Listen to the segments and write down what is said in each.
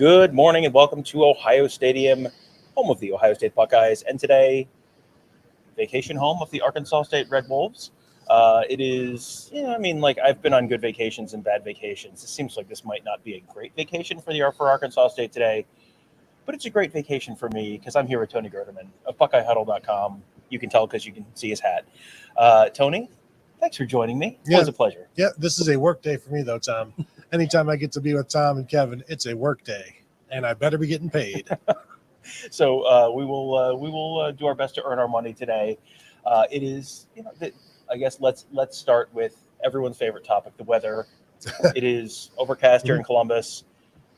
Good morning and welcome to Ohio Stadium, home of the Ohio State Buckeyes, and today, vacation home of the Arkansas State Red Wolves. It is, I've been on good vacations and bad vacations. It seems like this might not be a great vacation for Arkansas State today, but it's a great vacation for me because I'm here with Tony Gerderman of BuckeyeHuddle.com. You can tell because you can see his hat. Tony, thanks for joining me. It was a pleasure. Yeah, this is a work day for me, though, Tom. Anytime I get to be with Tom and Kevin, it's a work day, and I better be getting paid. So we will do our best to earn our money today. It is, I guess let's start with everyone's favorite topic, the weather. It is overcast here in Columbus,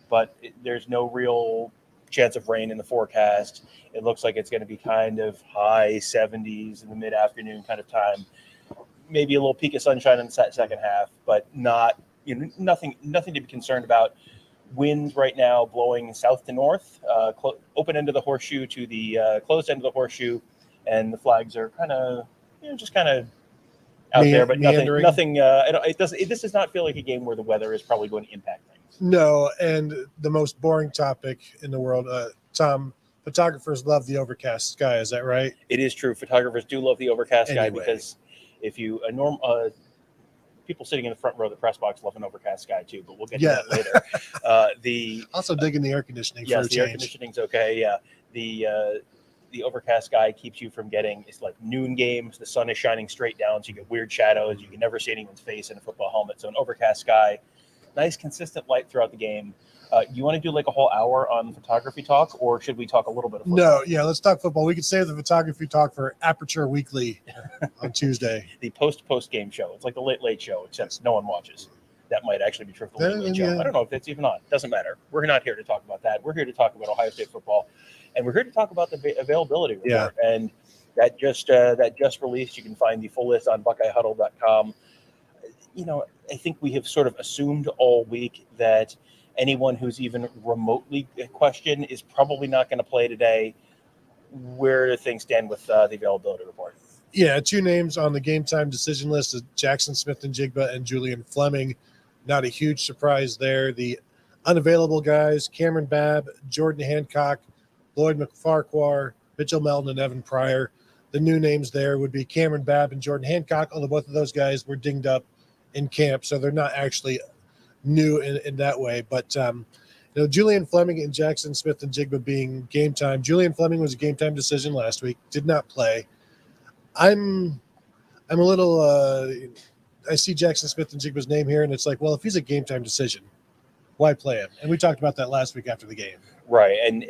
but there's no real chance of rain in the forecast. It looks like it's going to be kind of high 70s in the mid-afternoon kind of time. Maybe a little peak of sunshine in the second half, but not, nothing to be concerned about. Wind right now blowing south to north, open end of the horseshoe to the closed end of the horseshoe, and the flags are kind of, just kind of out there, but nothing. This does not feel like a game where the weather is probably going to impact things. No, and the most boring topic in the world, Tom. Photographers love the overcast sky. Is that right? It is true. Photographers do love the overcast sky because if you people sitting in the front row of the press box love an overcast sky too, but we'll get to that later. Also digging the air conditioning. Yes, the air conditioning's okay. Yeah, the overcast sky keeps you from getting, it's like noon games. The sun is shining straight down, so you get weird shadows. You can never see anyone's face in a football helmet. So an overcast sky, nice consistent light throughout the game. You want to do like a whole hour on photography talk, or should we talk a little bit of football? No, let's talk football. We could save the photography talk for Aperture Weekly on Tuesday. The post-game show. It's like the late show, except no one watches. That might actually be true for the late show. I don't know if it's even on. Doesn't matter. We're not here to talk about that. We're here to talk about Ohio State football, and we're here to talk about the availability report. And that just released. You can find the full list on BuckeyeHuddle.com. I think we have sort of assumed all week that anyone who's even remotely a question is probably not going to play today. Where do things stand with the availability report? Yeah, two names on the game time decision list is Jackson Smith-Njigba and Julian Fleming. Not a huge surprise there. The unavailable guys, Cameron Babb, Jordan Hancock, Lloyd McFarquhar, Mitchell Melton, and Evan Pryor. The new names there would be Cameron Babb and Jordan Hancock, although both of those guys were dinged up in camp, so they're not actually new in that way. But Julian Fleming and Jackson Smith-Njigba being game time. Julian Fleming was a game time decision last week, did not play. I'm a little I see Jackson Smith-Njigba's name here, and it's like, well, if he's a game time decision, why play him? And we talked about that last week after the game. Right, and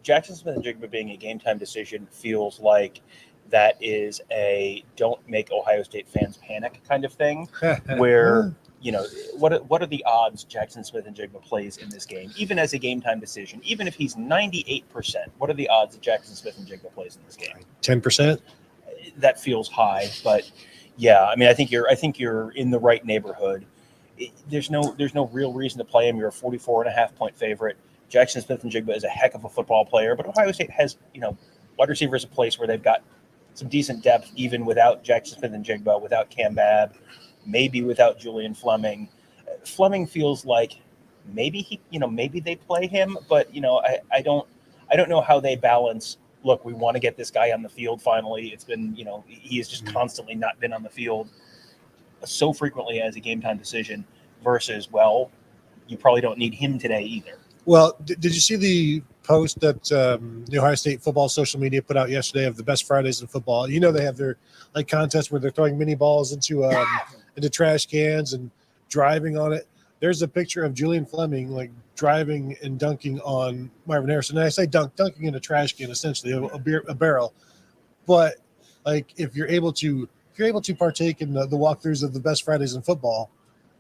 Jackson Smith-Njigba being a game time decision feels like that is a don't make Ohio State fans panic kind of thing, where what are the odds Jackson Smith-Njigba plays in this game, even as a game time decision, even if he's 98%? What are the odds that Jackson Smith-Njigba plays in this game? 10%. That feels high, but yeah, I think you're in the right neighborhood. There's no real reason to play him. You're a 44.5 point favorite. Jackson Smith-Njigba is a heck of a football player, but Ohio State has wide receivers a place where they've got some decent depth, even without Jackson Smith-Njigba, without Cam Babb, maybe without Julian Fleming. Fleming feels like maybe maybe they play him, but I don't know how they balance. Look, we want to get this guy on the field finally. It's been, he has just constantly not been on the field so frequently as a game time decision versus, well, you probably don't need him today either. Well, did you see the post that the Ohio State football social media put out yesterday of the best Fridays in football? They have their contest where they're throwing mini balls into trash cans and driving on it. There's a picture of Julian Fleming driving and dunking on Marvin Harrison. And I say dunking in a trash can, essentially a barrel. But if you're able to partake in the walkthroughs of the best Fridays in football,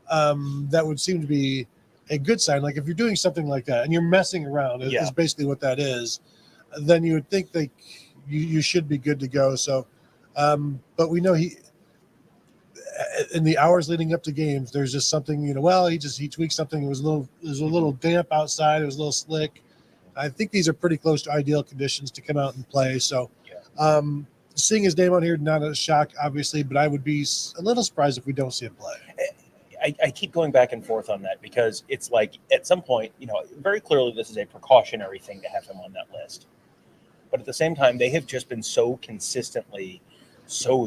that would seem to be a good sign. Like if you're doing something like that and you're messing around, is basically what that is, then you would think that you should be good to go. So, but we know in the hours leading up to games, there's just something, he tweaked something. It was a little damp outside. It was a little slick. I think these are pretty close to ideal conditions to come out and play. So, seeing his name on here, not a shock, obviously, but I would be a little surprised if we don't see him play. I keep going back and forth on that because it's like at some point, very clearly this is a precautionary thing to have him on that list. But at the same time, they have just been so consistently so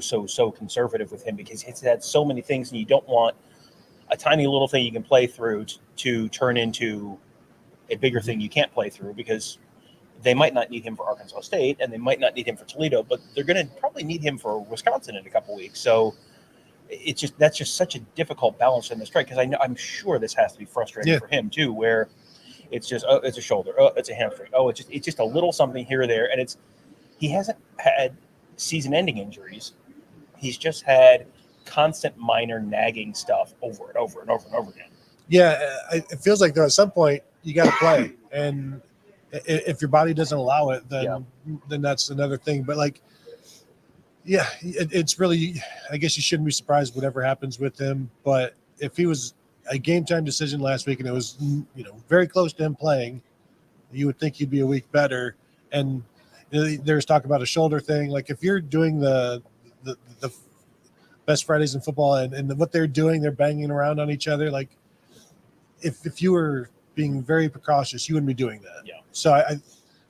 conservative with him because he's had so many things, and you don't want a tiny little thing you can play through to turn into a bigger thing you can't play through, because they might not need him for Arkansas State and they might not need him for Toledo, but they're going to probably need him for Wisconsin in a couple of weeks. So that's just such a difficult balance in the strike, because I'm sure this has to be frustrating for him too, where it's just, oh, it's a shoulder, oh, it's a hamstring, oh, it's just a little something here or there, and he hasn't had season-ending injuries. He's just had constant minor nagging stuff over and over and over and over again. Yeah, it feels like though at some point you got to play, and if your body doesn't allow it, then that's another thing. But like, yeah, it's really, I guess you shouldn't be surprised whatever happens with him. But if he was a game time decision last week and it was very close to him playing, you would think he'd be a week better. And there's talk about a shoulder thing. Like if you're doing the best Fridays in football and what they're doing, they're banging around on each other. Like if you were being very precautious, you wouldn't be doing that. Yeah. So I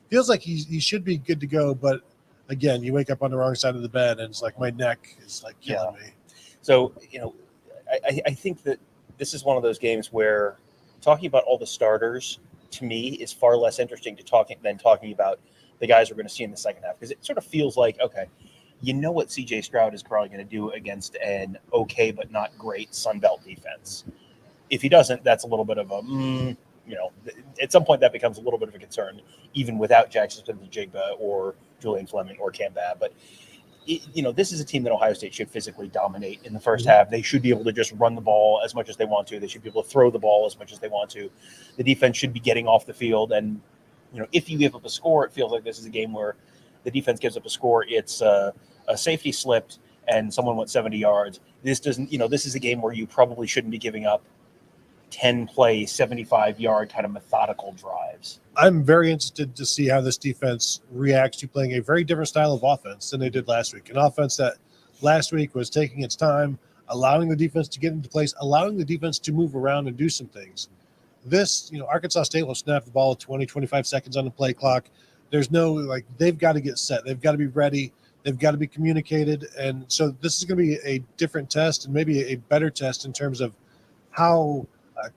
feels like he should be good to go. But again, you wake up on the wrong side of the bed and it's like my neck is like killing me. So, I think that this is one of those games where talking about all the starters to me is far less interesting than talking about the guys we're going to see in the second half, because it sort of feels like, okay, what CJ Stroud is probably going to do against an okay but not great Sun Belt defense. If he doesn't, that's a little bit of a, at some point that becomes a little bit of a concern, even without Jackson Smith-Njigba or Julian Fleming or Cam Babb. But, this is a team that Ohio State should physically dominate in the first half. They should be able to just run the ball as much as they want to. They should be able to throw the ball as much as they want to. The defense should be getting off the field. And, if you give up a score, it feels like this is a game where the defense gives up a score. It's a safety slipped and someone went 70 yards. This doesn't, this is a game where you probably shouldn't be giving up 10-play, 75-yard kind of methodical drives. I'm very interested to see how this defense reacts to playing a very different style of offense than they did last week. An offense that last week was taking its time, allowing the defense to get into place, allowing the defense to move around and do some things. This, Arkansas State will snap the ball at 20, 25 seconds on the play clock. There's no, they've got to get set. They've got to be ready. They've got to be communicated. And so this is going to be a different test and maybe a better test in terms of how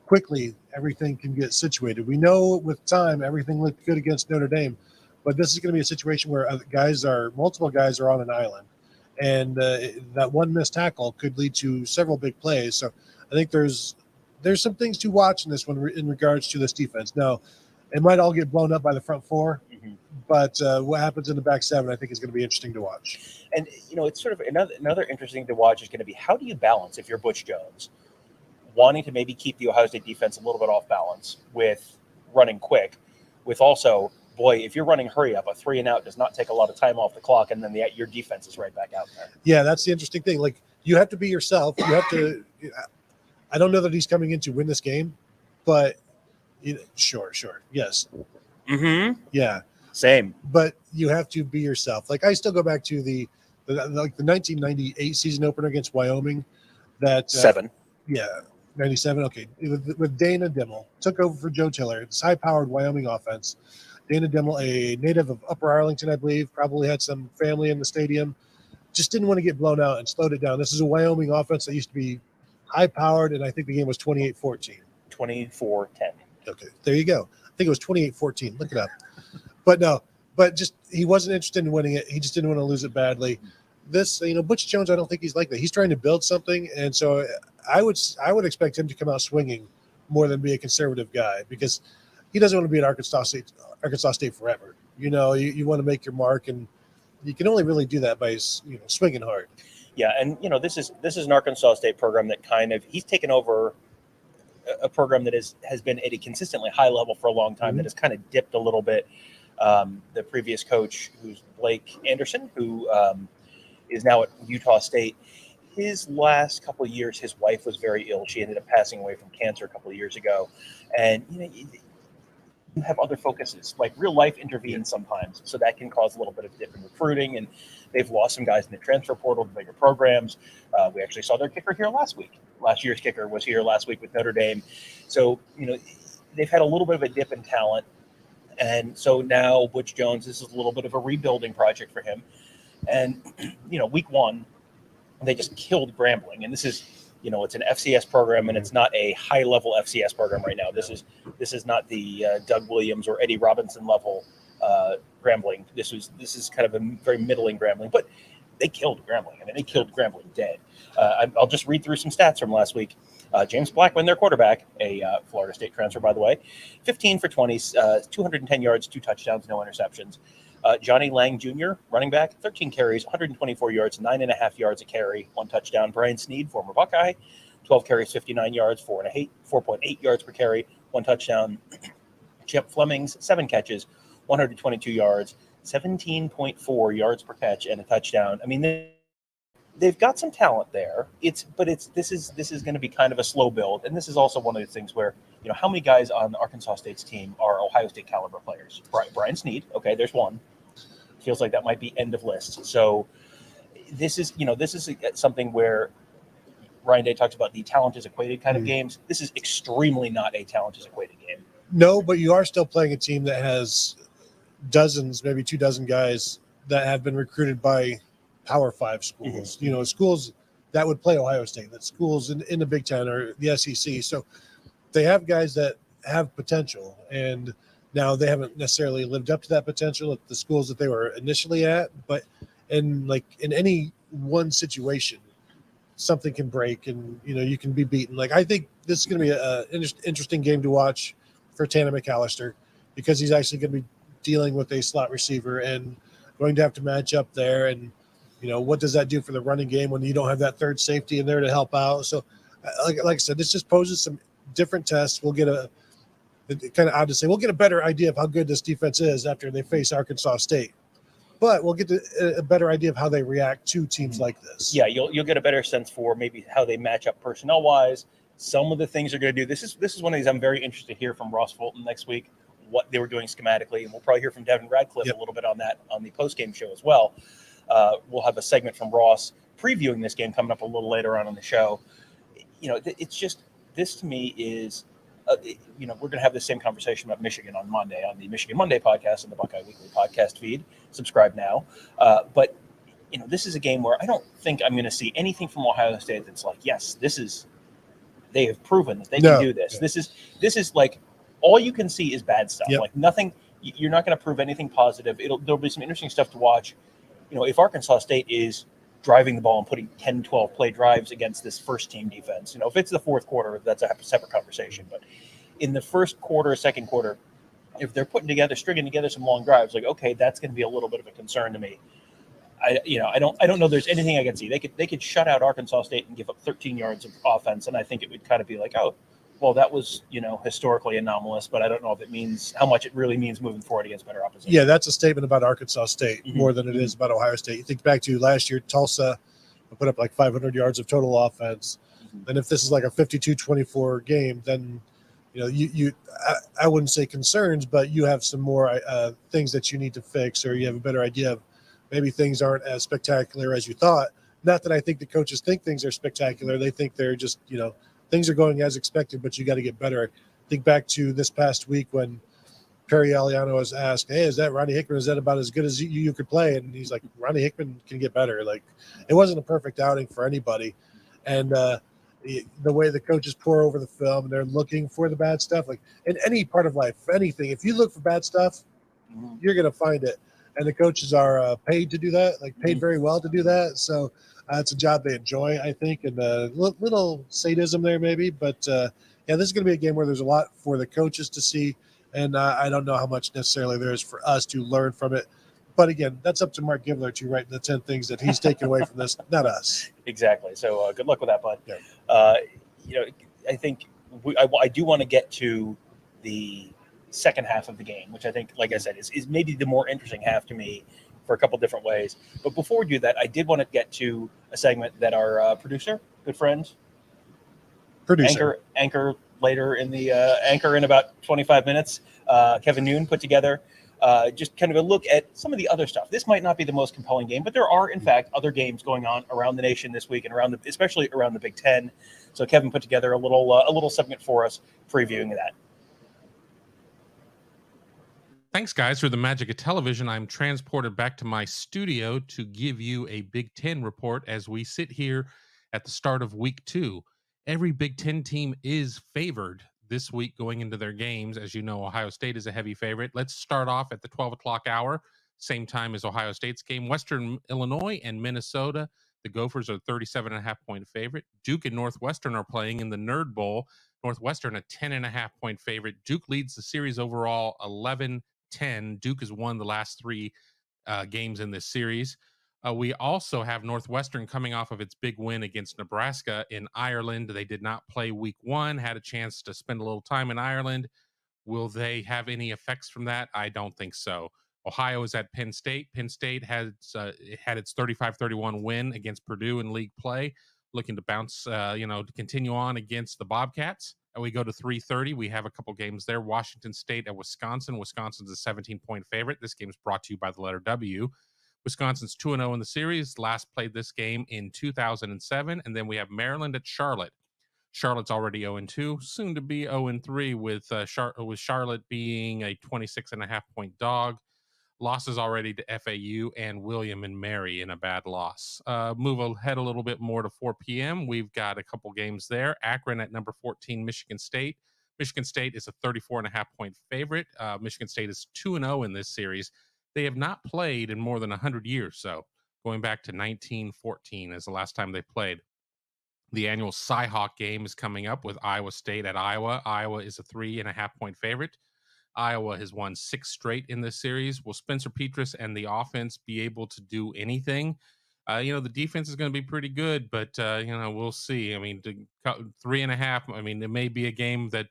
quickly everything can get situated. We know with time everything looked good against Notre Dame, but this is going to be a situation where multiple guys are on an island, and that one missed tackle could lead to several big plays. So I think there's some things to watch in this one in regards to this defense. Now, it might all get blown up by the front four, but what happens in the back seven I think is going to be interesting to watch. And it's sort of another interesting to watch is going to be, how do you balance, if you're Butch Jones, wanting to maybe keep the Ohio State defense a little bit off balance with running quick, with also, boy, if you're running hurry up, a 3-and-out does not take a lot of time off the clock, and then your defense is right back out there. Yeah, that's the interesting thing. Like, you have to be yourself. You have to – I don't know that he's coming in to win this game, but sure, yes. Mm-hmm. Yeah. Same. But you have to be yourself. Like, I still go back to the 1998 season opener against Wyoming. That 7. Yeah. 97, okay. With Dana Dimmel, took over for Joe Tiller. This high-powered Wyoming offense. Dana Dimmel, a native of Upper Arlington, I believe, probably had some family in the stadium. Just didn't want to get blown out and slowed it down. This is a Wyoming offense that used to be high-powered, and I think the game was 28-14. 24-10. Okay, there you go. I think it was 28-14. Look it up. But just he wasn't interested in winning it. He just didn't want to lose it badly. This, Butch Jones, I don't think he's like that. He's trying to build something, and so I would expect him to come out swinging more than be a conservative guy, because he doesn't want to be at Arkansas State forever. You want to make your mark, and you can only really do that by swinging hard. Yeah, and this is an Arkansas State program that he's taken over a program that has been at a consistently high level for a long time, that has kind of dipped a little bit. The previous coach, who's Blake Anderson, who is now at Utah State, his last couple of years, his wife was very ill. She ended up passing away from cancer a couple of years ago. And, you have other focuses, like real life intervenes sometimes. So that can cause a little bit of dip in recruiting. And they've lost some guys in the transfer portal to bigger programs. We actually saw their kicker here last week. last year's kicker, was here last week with Notre Dame. So, they've had a little bit of a dip in talent. And so now Butch Jones, this is a little bit of a rebuilding project for him. And, week one, they just killed Grambling. And this is, it's an FCS program, and it's not a high-level FCS program right now. This is not the Doug Williams or Eddie Robinson level Grambling. This is kind of a very middling Grambling. But they killed Grambling. I mean, they killed Grambling dead. I'll just read through some stats from last week. James Blackman, their quarterback, a Florida State transfer, by the way, 15 for 20, 210 yards, 2 touchdowns, no interceptions. Johnny Lang Jr., running back, 13 carries, 124 yards, 9.5 yards a carry, 1 touchdown. Brian Snead, former Buckeye, 12 carries, 59 yards, 4.8 yards per carry, 1 touchdown. Chip Flemings, 7 catches, 122 yards, 17.4 yards per catch, and a touchdown. I mean, they've got some talent there. This is going to be kind of a slow build, and this is also one of the things where how many guys on Arkansas State's team are Ohio State caliber players? Brian Snead, okay, there's one. Feels like that might be end of list. So this is something where Ryan Day talks about the talent is equated kind of games. This is extremely not a talent is equated game. No, but you are still playing a team that has dozens, maybe 2 dozen guys that have been recruited by Power 5 schools, schools that would play Ohio State, that schools in the Big Ten or the SEC. So they have guys that have potential, and now they haven't necessarily lived up to that potential at the schools that they were initially at. But in any one situation, something can break, and you can be beaten. Like, I think this is going to be an interesting game to watch for Tanner McAllister, because he's actually going to be dealing with a slot receiver and going to have to match up there. And what does that do for the running game when you don't have that third safety in there to help out? So, like I said, this just poses some different tests. We'll get kind of odd to say, we'll get a better idea of how good this defense is after they face Arkansas State. But we'll get a better idea of how they react to teams like this. Yeah, you'll get a better sense for maybe how they match up personnel-wise. Some of the things they're going to do. This is one of these I'm very interested to hear from Ross Fulton next week, what they were doing schematically, and we'll probably hear from Devin Radcliffe a little bit on that on the post-game show as well. We'll have a segment from Ross previewing this game coming up a little later on in the show. It's just, this to me is, we're going to have the same conversation about Michigan on Monday on the Michigan Monday podcast and the Buckeye Weekly podcast feed. Subscribe now. But this is a game where I don't think I'm going to see anything from Ohio State that's like, yes, they have proven that they can do this. Yeah. This is like, all you can see is bad stuff. Like, nothing. You're not going to prove anything positive. There'll be some interesting stuff to watch. If Arkansas State is driving the ball and putting 10, 12 play drives against this first team defense, if it's the fourth quarter, that's a separate conversation. But in the first quarter, second quarter, if they're stringing together some long drives, like, okay, that's going to be a little bit of a concern to me. I don't know there's anything I can see. They could shut out Arkansas State and give up 13 yards of offense, and I think it would kind of be like, oh, well, that was, historically anomalous, but I don't know if it means how much it really means moving forward against better opposition. Yeah, that's a statement about Arkansas State more than it is about Ohio State. You think back to last year, Tulsa put up like 500 yards of total offense. And if this is like a 52-24 game, then, I wouldn't say concerns, but you have some more things that you need to fix, or you have a better idea of maybe things aren't as spectacular as you thought. Not that I think the coaches think things are spectacular. They think they're just, things are going as expected, but you got to get better. Think back to this past week when Perry Aliano was asked, hey, is that Ronnie Hickman? Is that about as good as you could play? And he's like, Ronnie Hickman can get better. Like, it wasn't a perfect outing for anybody. And the way the coaches pour over the film and they're looking for the bad stuff, like in any part of life, anything, if you look for bad stuff, you're going to find it. And the coaches are paid to do that, like paid very well to do that. So it's a job they enjoy, I think, and a little sadism there maybe. But, this is going to be a game where there's a lot for the coaches to see, and I don't know how much necessarily there is for us to learn from it. But, again, that's up to Mark Givler to write the 10 things that he's taken away from this, not us. Exactly. So good luck with that, bud. Yeah. I think I do want to get to the second half of the game, which I think, like I said, is maybe the more interesting half to me for a couple different ways. But before we do that, I did want to get to a segment that our producer, good friend, anchor later in the anchor in about 25 minutes, Kevin Noon put together. just kind of a look at some of the other stuff. This might not be the most compelling game, but there are, in fact, other games going on around the nation this week and especially around the Big Ten. So Kevin put together a little segment for us previewing that. Thanks, guys. Through the magic of television, I'm transported back to my studio to give you a Big Ten report as we sit here at the start of week 2. Every Big Ten team is favored this week going into their games. As you know, Ohio State is a heavy favorite. Let's start off at the 12 o'clock hour, same time as Ohio State's game. Western Illinois and Minnesota. The Gophers are 37.5-point favorite. Duke and Northwestern are playing in the Nerd Bowl. Northwestern a 10.5-point favorite. Duke leads the series overall 11-10. Duke has won the last 3 games in this series. We also have Northwestern coming off of its big win against Nebraska in Ireland. They did not play week 1, had a chance to spend a little time in Ireland. Will they have any effects from that? I don't think so. Ohio is at Penn State. Penn State had its 35-31 win against Purdue in league play, looking to bounce, to continue on against the Bobcats. And we go to 3:30. We have a couple games there. Washington State at Wisconsin. Wisconsin's a 17-point favorite. This game is brought to you by the letter W. Wisconsin's 2-0 in the series. Last played this game in 2007. And then we have Maryland at Charlotte. Charlotte's already 0-2, soon to be 0-3 with Charlotte being a 26.5-point dog. Losses already to FAU and William and Mary in a bad loss. Move ahead a little bit more to 4 p.m. We've got a couple games there. Akron at number 14, Michigan State. Michigan State is a 34.5-point favorite. Michigan State is 2-0 in this series. They have not played in more than 100 years, so going back to 1914 is the last time they played. The annual Cy-Hawk game is coming up with Iowa State at Iowa. Iowa is a 3.5-point favorite. Iowa has won 6 straight in this series. Will Spencer Petras and the offense be able to do anything? The defense is going to be pretty good, but, we'll see. I mean, 3.5, it may be a game that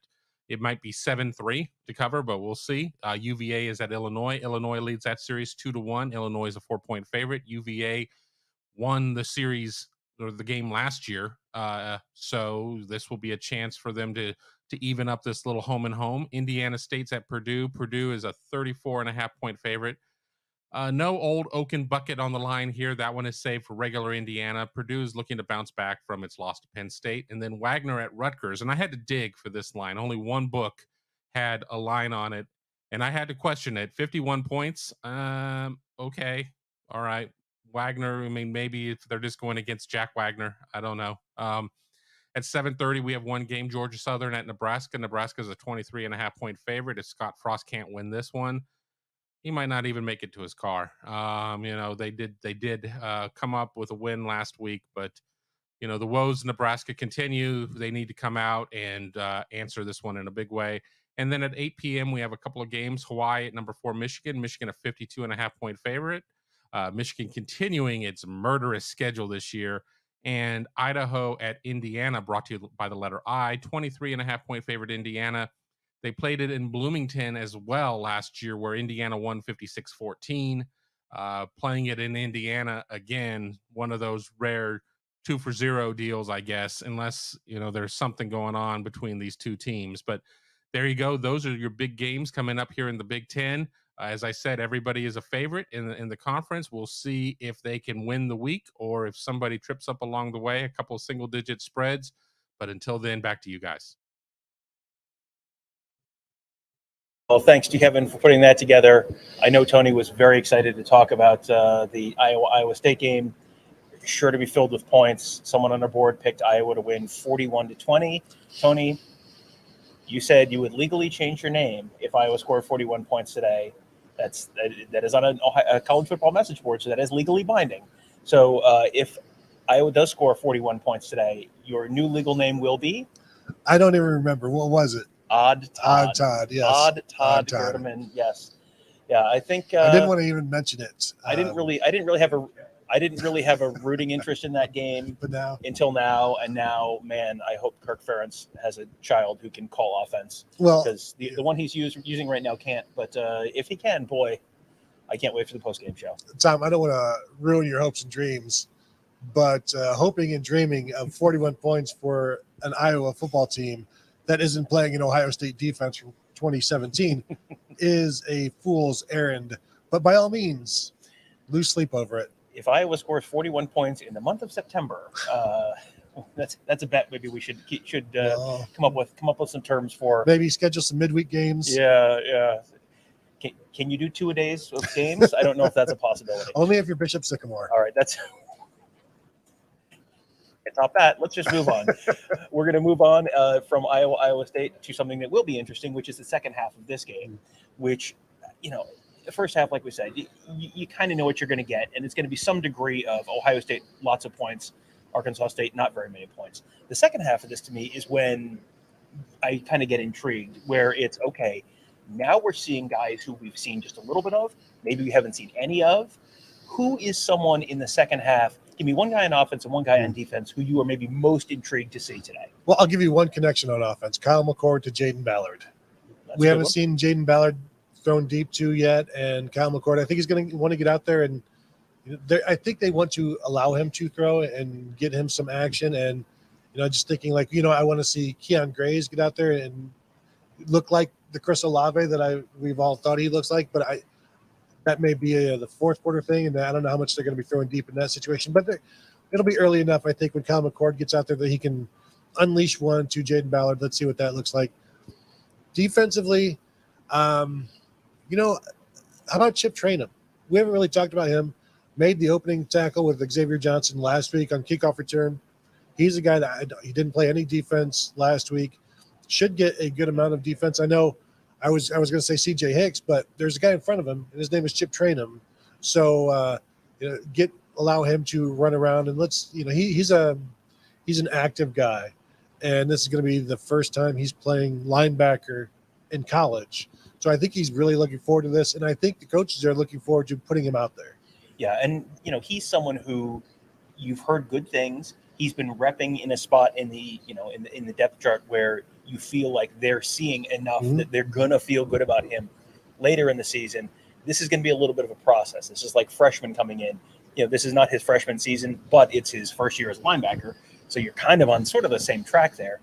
it might be 7-3 to cover, but we'll see. UVA is at Illinois. Illinois leads that series 2-1. Illinois is a 4-point favorite. UVA won the series or the game last year. So this will be a chance for them to even up this little home and home. Indiana State's at Purdue. Purdue is a 34.5-point favorite. No old Oaken bucket on the line here. That one is saved for regular Indiana. Purdue is looking to bounce back from its loss to Penn State. And then Wagner at Rutgers. And I had to dig for this line. Only one book had a line on it, and I had to question it. 51 points. Okay. All right. Wagner, maybe if they're just going against Jack Wagner. I don't know. At 7:30, we have one game, Georgia Southern at Nebraska. Nebraska is a 23.5-point favorite. If Scott Frost can't win this one, he might not even make it to his car. They did come up with a win last week, but the woes of Nebraska continue. They need to come out and answer this one in a big way. And then at 8 p.m., we have a couple of games. Hawaii at number 4, Michigan. Michigan, a 52.5-point favorite. Michigan continuing its murderous schedule this year. And Idaho at Indiana, brought to you by the letter I, 23.5-point favorite Indiana. They played it in Bloomington as well last year, where Indiana won 56-14. Playing it in Indiana again, one of those rare 2-for-0 deals, I guess, unless there's something going on between these two teams. But there you go. Those are your big games coming up here in the Big Ten. As I said, everybody is a favorite in the conference. We'll see if they can win the week or if somebody trips up along the way, a couple of single-digit spreads. But until then, back to you guys. Well, thanks to Kevin for putting that together. I know Tony was very excited to talk about the Iowa State game. Sure to be filled with points. Someone on our board picked Iowa to win 41-20. Tony, you said you would legally change your name if Iowa scored 41 points today. That is on a college football message board, so that is legally binding. So if Iowa does score 41 points today, your new legal name will be? I don't even remember. What was it? Odd Todd. Yes. Odd Todd Gerdeman. Yes. Yeah, I think I didn't want to even mention it. I didn't really have a rooting interest in that game until now. And now, man, I hope Kirk Ferentz has a child who can call offense. Well, because the one he's using right now can't. But if he can, boy, I can't wait for the post-game show. Tom, I don't want to ruin your hopes and dreams, but hoping and dreaming of 41 points for an Iowa football team that isn't playing an Ohio State defense from 2017 is a fool's errand, but by all means, lose sleep over it. If Iowa scores 41 points in the month of September, that's a bet. Maybe we should come up with some terms for. Maybe schedule some midweek games. Yeah. Can you do 2 a days of games? I don't know if that's a possibility. Only if you're Bishop Sycamore. All right, that's. Top that. Let's just move on. We're going to move on from Iowa State to something that will be interesting, which is the second half of this game, which, the first half, like we said, you kind of know what you're going to get, and it's going to be some degree of Ohio State, lots of points, Arkansas State, not very many points. The second half of this, to me, is when I kind of get intrigued, where it's, okay, now we're seeing guys who we've seen just a little bit of, maybe we haven't seen any of. Who is someone in the second half? Give me one guy on offense and one guy on defense who you are maybe most intrigued to see today. Well, I'll give you one connection on offense. Kyle McCord to Jaden Ballard. We haven't seen Jaden Ballard thrown deep to yet, and Kyle McCord, I think he's going to want to get out there, and I think they want to allow him to throw and get him some action. And just thinking I want to see Keon Grays get out there and look like the Chris Olave that we've all thought he looks like, but that may be the fourth quarter thing, and I don't know how much they're going to be throwing deep in that situation. But it'll be early enough, I think, when Kyle McCord gets out there that he can unleash one to Jaden Ballard. Let's see what that looks like. Defensively, how about Chip Trainum? We haven't really talked about him. Made the opening tackle with Xavier Johnson last week on kickoff return. He's a guy that he didn't play any defense last week. Should get a good amount of defense. I know I was going to say C.J. Hicks, but there's a guy in front of him, and his name is Chip Trainum. So allow him to run around, and he's an active guy, and this is going to be the first time he's playing linebacker in college. So I think he's really looking forward to this, and I think the coaches are looking forward to putting him out there. Yeah, and he's someone who you've heard good things. He's been repping in a spot in the in the depth chart where you feel like they're seeing enough that they're gonna feel good about him later in the season. This is going to be a little bit of a process. This is like freshmen coming in. This is not his freshman season, but it's his first year as a linebacker. So you're kind of on sort of the same track there.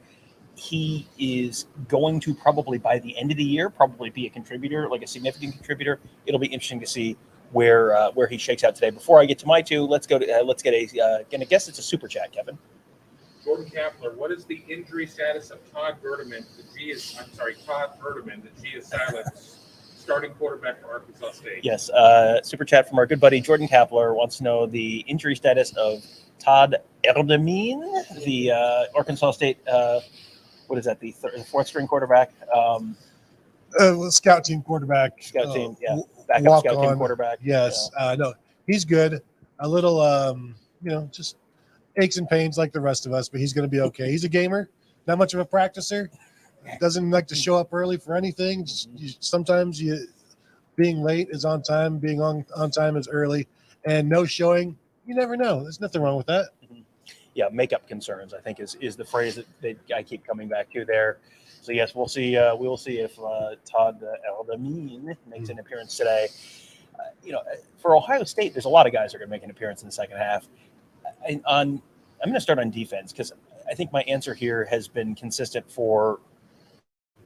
He is going to probably by the end of the year be a contributor, like a significant contributor. It'll be interesting to see where he shakes out today. Before I get to my two, let's get gonna guess it's a super chat, Kevin. Jordan Kapler, what is the injury status of Todd Verdeman? Todd Verdeman. The G is silent. Starting quarterback for Arkansas State. Yes, super chat from our good buddy Jordan Kapler wants to know the injury status of Todd Verdeman, the Arkansas State. What is that? The fourth string quarterback. Scout team quarterback. Scout team, yeah. Backup scout team quarterback. Yes, no, he's good. A little, just aches and pains like the rest of us, but he's going to be okay. He's a gamer, not much of a practicer. Doesn't like to show up early for anything. Sometimes being late is on time. Being on time is early, and no showing. You never know. There's nothing wrong with that. Yeah, makeup concerns, I think, is the phrase that I keep coming back to there. So yes, we'll see. We will see if Todd Verdeman makes an appearance today. For Ohio State, there's a lot of guys that are going to make an appearance in the second half. I'm going to start on defense because I think my answer here has been consistent for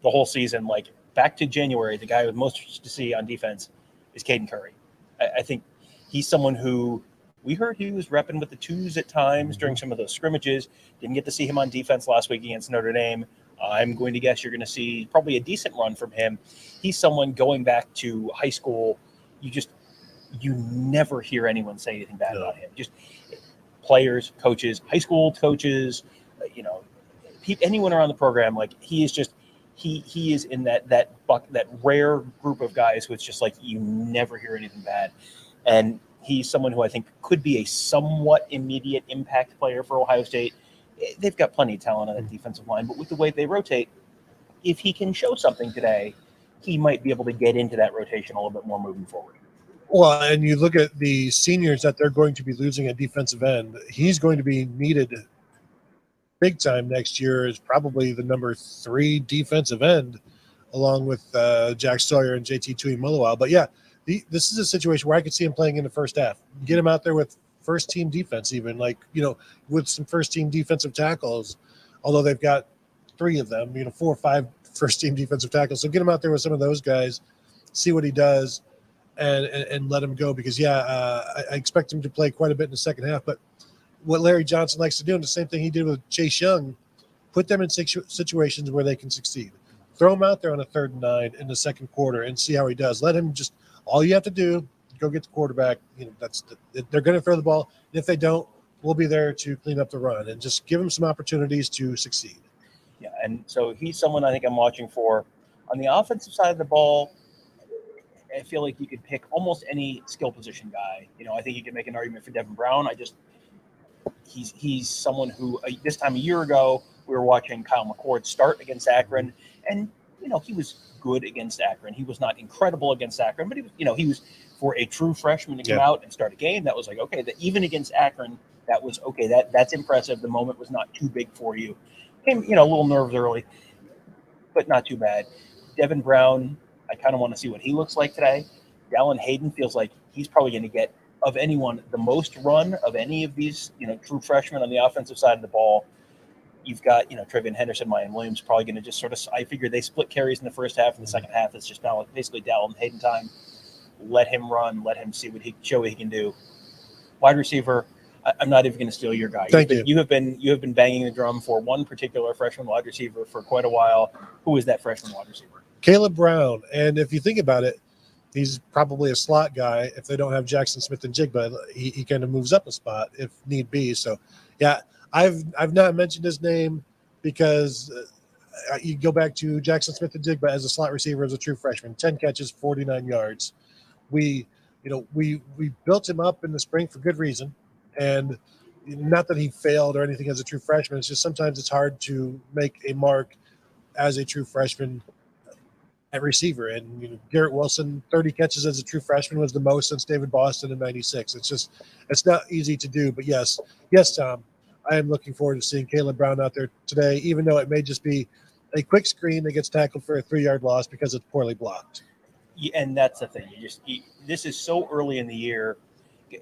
the whole season. Like back to January, the guy with most to see on defense is Caden Curry. I think he's someone who we heard he was repping with the twos at times during some of those scrimmages. Didn't get to see him on defense last week against Notre Dame. I'm going to guess you're going to see probably a decent run from him. He's someone going back to high school. You never hear anyone say anything bad about him. Just players, coaches, high school coaches, anyone around the program. Like he is just he is in that rare group of guys who it's just like you never hear anything bad, and he's someone who I think could be a somewhat immediate impact player for Ohio State. They've got plenty of talent on that defensive line, but with the way they rotate, if he can show something today, he might be able to get into that rotation a little bit more moving forward. Well, and you look at the seniors that they're going to be losing at defensive end. He's going to be needed big time next year as probably the number 3 defensive end, along with Jack Sawyer and JT Tuimoloau. But yeah, this is a situation where I could see him playing in the first half. Get him out there with first-team defense even, with some first-team defensive tackles, although they've got 3 of them, 4 or 5 first-team defensive tackles. So get him out there with some of those guys see what he does, and let him go because I expect him to play quite a bit in the second half. But what Larry Johnson likes to do, and the same thing he did with Chase Young, put them in situations where they can succeed. Throw him out there on a 3rd and 9 in the second quarter and see how he does. Let him just all you have to do, go get the quarterback. They're going to throw the ball. And if they don't, we'll be there to clean up the run and just give him some opportunities to succeed. Yeah, and so he's someone I think I'm watching for. On the offensive side of the ball, I feel like you could pick almost any skill position guy. I think you could make an argument for Devin Brown. He's someone who this time a year ago we were watching Kyle McCord start against Akron, and he was good against Akron. He was not incredible against Akron, but he was for a true freshman to come out and start a game. That was like okay. That even against Akron, that was okay. That's impressive. The moment was not too big for you. Came a little nerves early, but not too bad. Devin Brown, I kind of want to see what he looks like today. Dallin Hayden feels like he's probably going to get, of anyone, the most run of any of these, true freshmen on the offensive side of the ball. You've got, Travion Henderson, Mayan Williams probably going to just sort of, I figure they split carries in the first half and the second half. It's just now basically Dallin Hayden time. Let him run. Let him see what he can do. Wide receiver, I'm not even going to steal your guy. Thank you. You have been banging the drum for one particular freshman wide receiver for quite a while. Who is that freshman wide receiver? Caleb Brown. And if you think about it, he's probably a slot guy. If they don't have Jackson Smith and Jigba, he kind of moves up a spot if need be. So, yeah, I've not mentioned his name because you go back to Jackson Smith and Jigba as a slot receiver as a true freshman, 10 catches, 49 yards. We built him up in the spring for good reason, and not that he failed or anything as a true freshman. It's just sometimes it's hard to make a mark as a true freshman at receiver. And Garrett Wilson, 30 catches as a true freshman was the most since David Boston in '96. It's not easy to do. But yes, Tom, I am looking forward to seeing Caleb Brown out there today, even though it may just be a quick screen that gets tackled for a 3-yard loss because it's poorly blocked. Yeah, and that's the thing. This is so early in the year.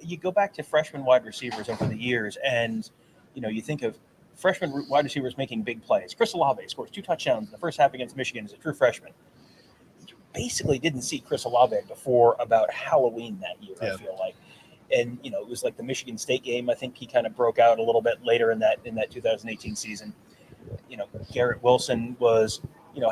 You go back to freshman wide receivers over the years, and you think of freshman wide receivers making big plays. Chris Olave scores 2 touchdowns in the first half against Michigan as a true freshman. You basically didn't see Chris Olave before about Halloween that year. Yeah. I feel like, and it was like the Michigan State game. I think he kind of broke out a little bit later in that 2018 season. Garrett Wilson was.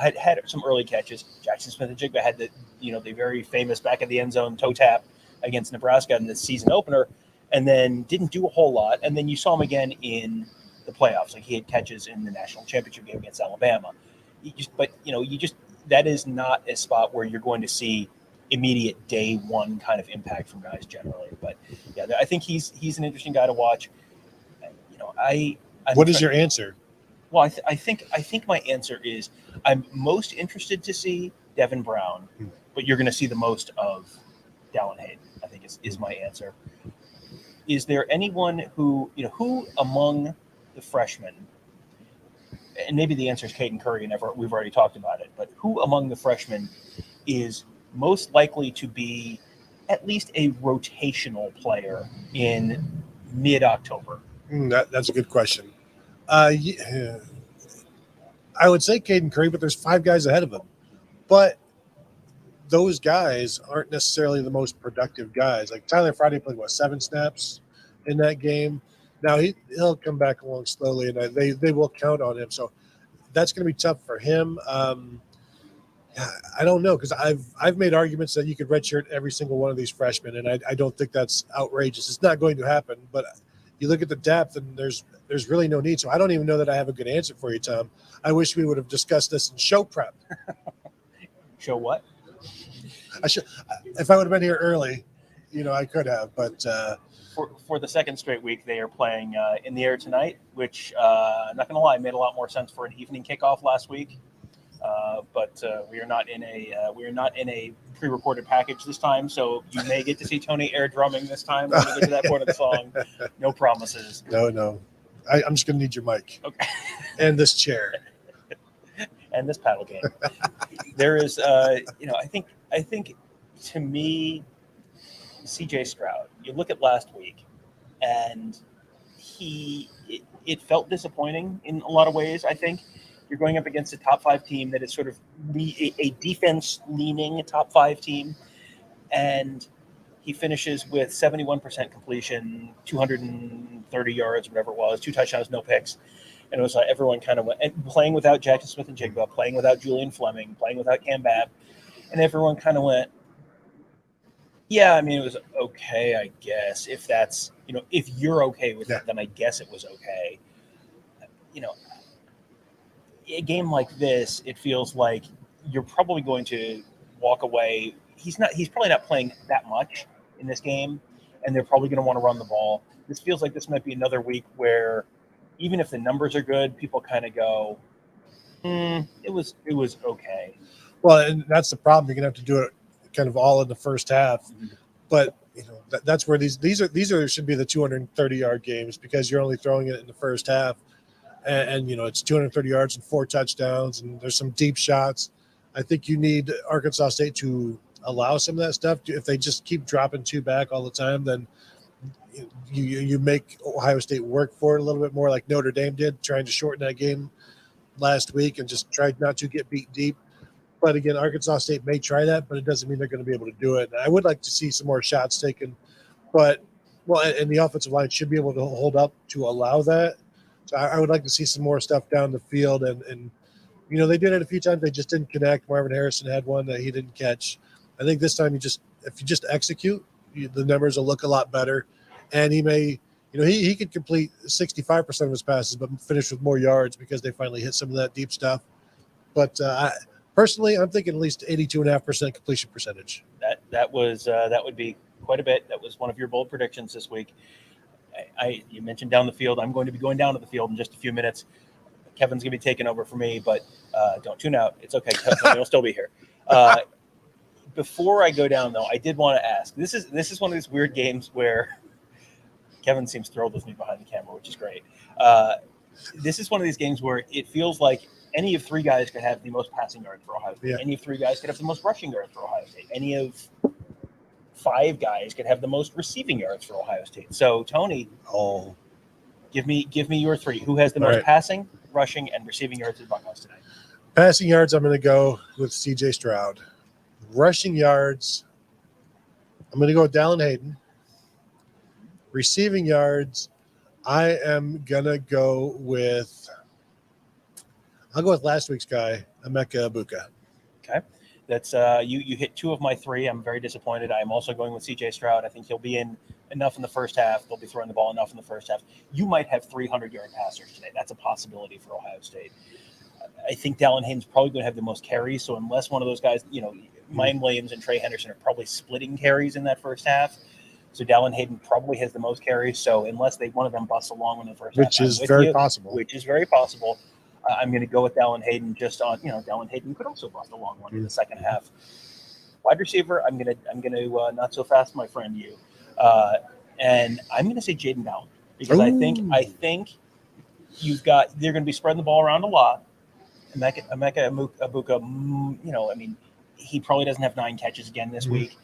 Had some early catches. Jackson Smith and Jigba had the very famous back of the end zone toe tap against Nebraska in the season opener, and then didn't do a whole lot. And then you saw him again in the playoffs. Like he had catches in the national championship game against Alabama. That is not a spot where you're going to see immediate day one kind of impact from guys generally. But yeah, I think he's an interesting guy to watch. What is your answer? Well, I think my answer is I'm most interested to see Devin Brown, but you're going to see the most of Dallin Hayden, I think is my answer. Is there anyone who among the freshmen, and maybe the answer is Caden Curry, and we've already talked about it, but who among the freshmen is most likely to be at least a rotational player in mid-October? That's a good question. Yeah. I would say Caden Curry, but there's 5 guys ahead of him. But those guys aren't necessarily the most productive guys. Like Tyler Friday played 7 snaps in that game. Now he'll come back along slowly, and they will count on him. So that's going to be tough for him. I don't know, because I've made arguments that you could redshirt every single one of these freshmen, and I don't think that's outrageous. It's not going to happen, but you look at the depth, and there's really no need. So I don't even know that I have a good answer for you, Tom. I wish we would have discussed this in show prep. Show what? If I would have been here early, I could have. But for the second straight week, they are playing in the air tonight, which I'm not going to lie, made a lot more sense for an evening kickoff last week. But we are not in a pre-recorded package this time, so you may get to see Tony air drumming this time when we get to that point of the song. No promises. No. I'm just going to need your mic. Okay. And this chair. And this paddle game. There is, I think to me, CJ Stroud, you look at last week, and it felt disappointing in a lot of ways, I think. You're going up against a top 5 team that is sort of a defense-leaning top 5 team, and he finishes with 71% completion, 230 yards, whatever it was, 2 touchdowns, no picks. And it was like everyone kind of went, and playing without Jackson Smith and Jigba, playing without Julian Fleming, playing without Cam Babb, and everyone kind of went, yeah, I mean, it was okay, I guess. If that's, if you're okay with it, then I guess it was okay. A game like this, it feels like you're probably going to walk away. He's probably not playing that much in this game, and they're probably going to want to run the ball. This feels like this might be another week where even if the numbers are good, people kind of go, it was okay. Well, and that's the problem. You're going to have to do it kind of all in the first half. Mm-hmm. But that's where these should be the 230-yard games, because you're only throwing it in the first half. And it's 230 yards and 4 touchdowns, and there's some deep shots. I think you need Arkansas State to allow some of that stuff. If they just keep dropping 2 back all the time, then you make Ohio State work for it a little bit more, like Notre Dame did, trying to shorten that game last week and just tried not to get beat deep. But again, Arkansas State may try that, but it doesn't mean they're going to be able to do it. And I would like to see some more shots taken, and the offensive line should be able to hold up to allow that. So I would like to see some more stuff down the field, and they did it a few times. They just didn't connect. Marvin Harrison had one that he didn't catch. I think this time if you just execute, the numbers will look a lot better. And he may, he could complete 65% of his passes, but finish with more yards because they finally hit some of that deep stuff. But personally, I'm thinking at least 82.5% completion percentage. That would be quite a bit. That was one of your bold predictions this week. You mentioned down the field. I'm going to be going down to the field in just a few minutes. Kevin's going to be taking over for me, but don't tune out. It's okay. Kevin will still be here. Before I go down, though, I did want to ask. This is one of these weird games where Kevin seems thrilled with me behind the camera, which is great. This is one of these games where it feels like any of 3 guys could have the most passing yards for Ohio State. Yeah. Any of 3 guys could have the most rushing yards for Ohio State. Any of 5 guys could have the most receiving yards for Ohio State. So, Tony, give me your 3. Who has the most passing, rushing, and receiving yards at Buckeyes today? Passing yards, I'm going to go with C.J. Stroud. Rushing yards, I'm going to go with Dallin Hayden. Receiving yards, I am going to go with last week's guy, Emeka Egbuka. Okay. That's you hit 2 of my 3. I'm very disappointed. I'm also going with C.J. Stroud. I think he'll be in enough in the first half. They'll be throwing the ball enough in the first half. You might have 300-yard passers today. That's a possibility for Ohio State. I think Dallin Hayden's probably going to have the most carries. So unless one of those guys, Mine Williams and Trey Henderson are probably splitting carries in that first half. So Dallin Hayden probably has the most carries. So unless one of them busts along in the first half, which is very possible. I'm going to go with Dallin Hayden just on, Dallin Hayden could also bust a long one in the second half. Wide receiver, I'm going to not so fast, my friend, you. And I'm going to say Jaden Ballard, because I think they're going to be spreading the ball around a lot. Emeka Egbuka, he probably doesn't have 9 catches again this week.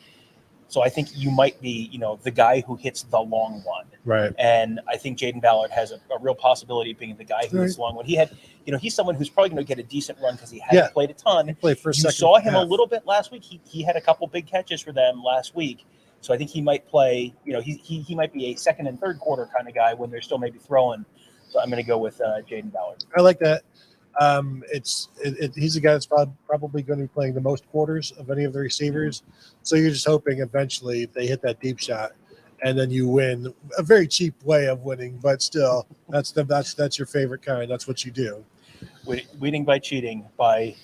So I think you might be, the guy who hits the long one. Right. And I think Jaden Ballard has a real possibility of being the guy who hits the long one. He had, he's someone who's probably going to get a decent run because he hasn't played a ton. He played for a second. You saw him a little bit last week. He had a couple big catches for them last week. So I think he might play, he might be a second and third quarter kind of guy when they're still maybe throwing. So I'm going to go with Jaden Ballard. I like that. He's a guy that's probably going to be playing the most quarters of any of the receivers. So you're just hoping eventually they hit that deep shot, and then you win. A very cheap way of winning, but still, that's your favorite kind. That's what you do. Winning by cheating, by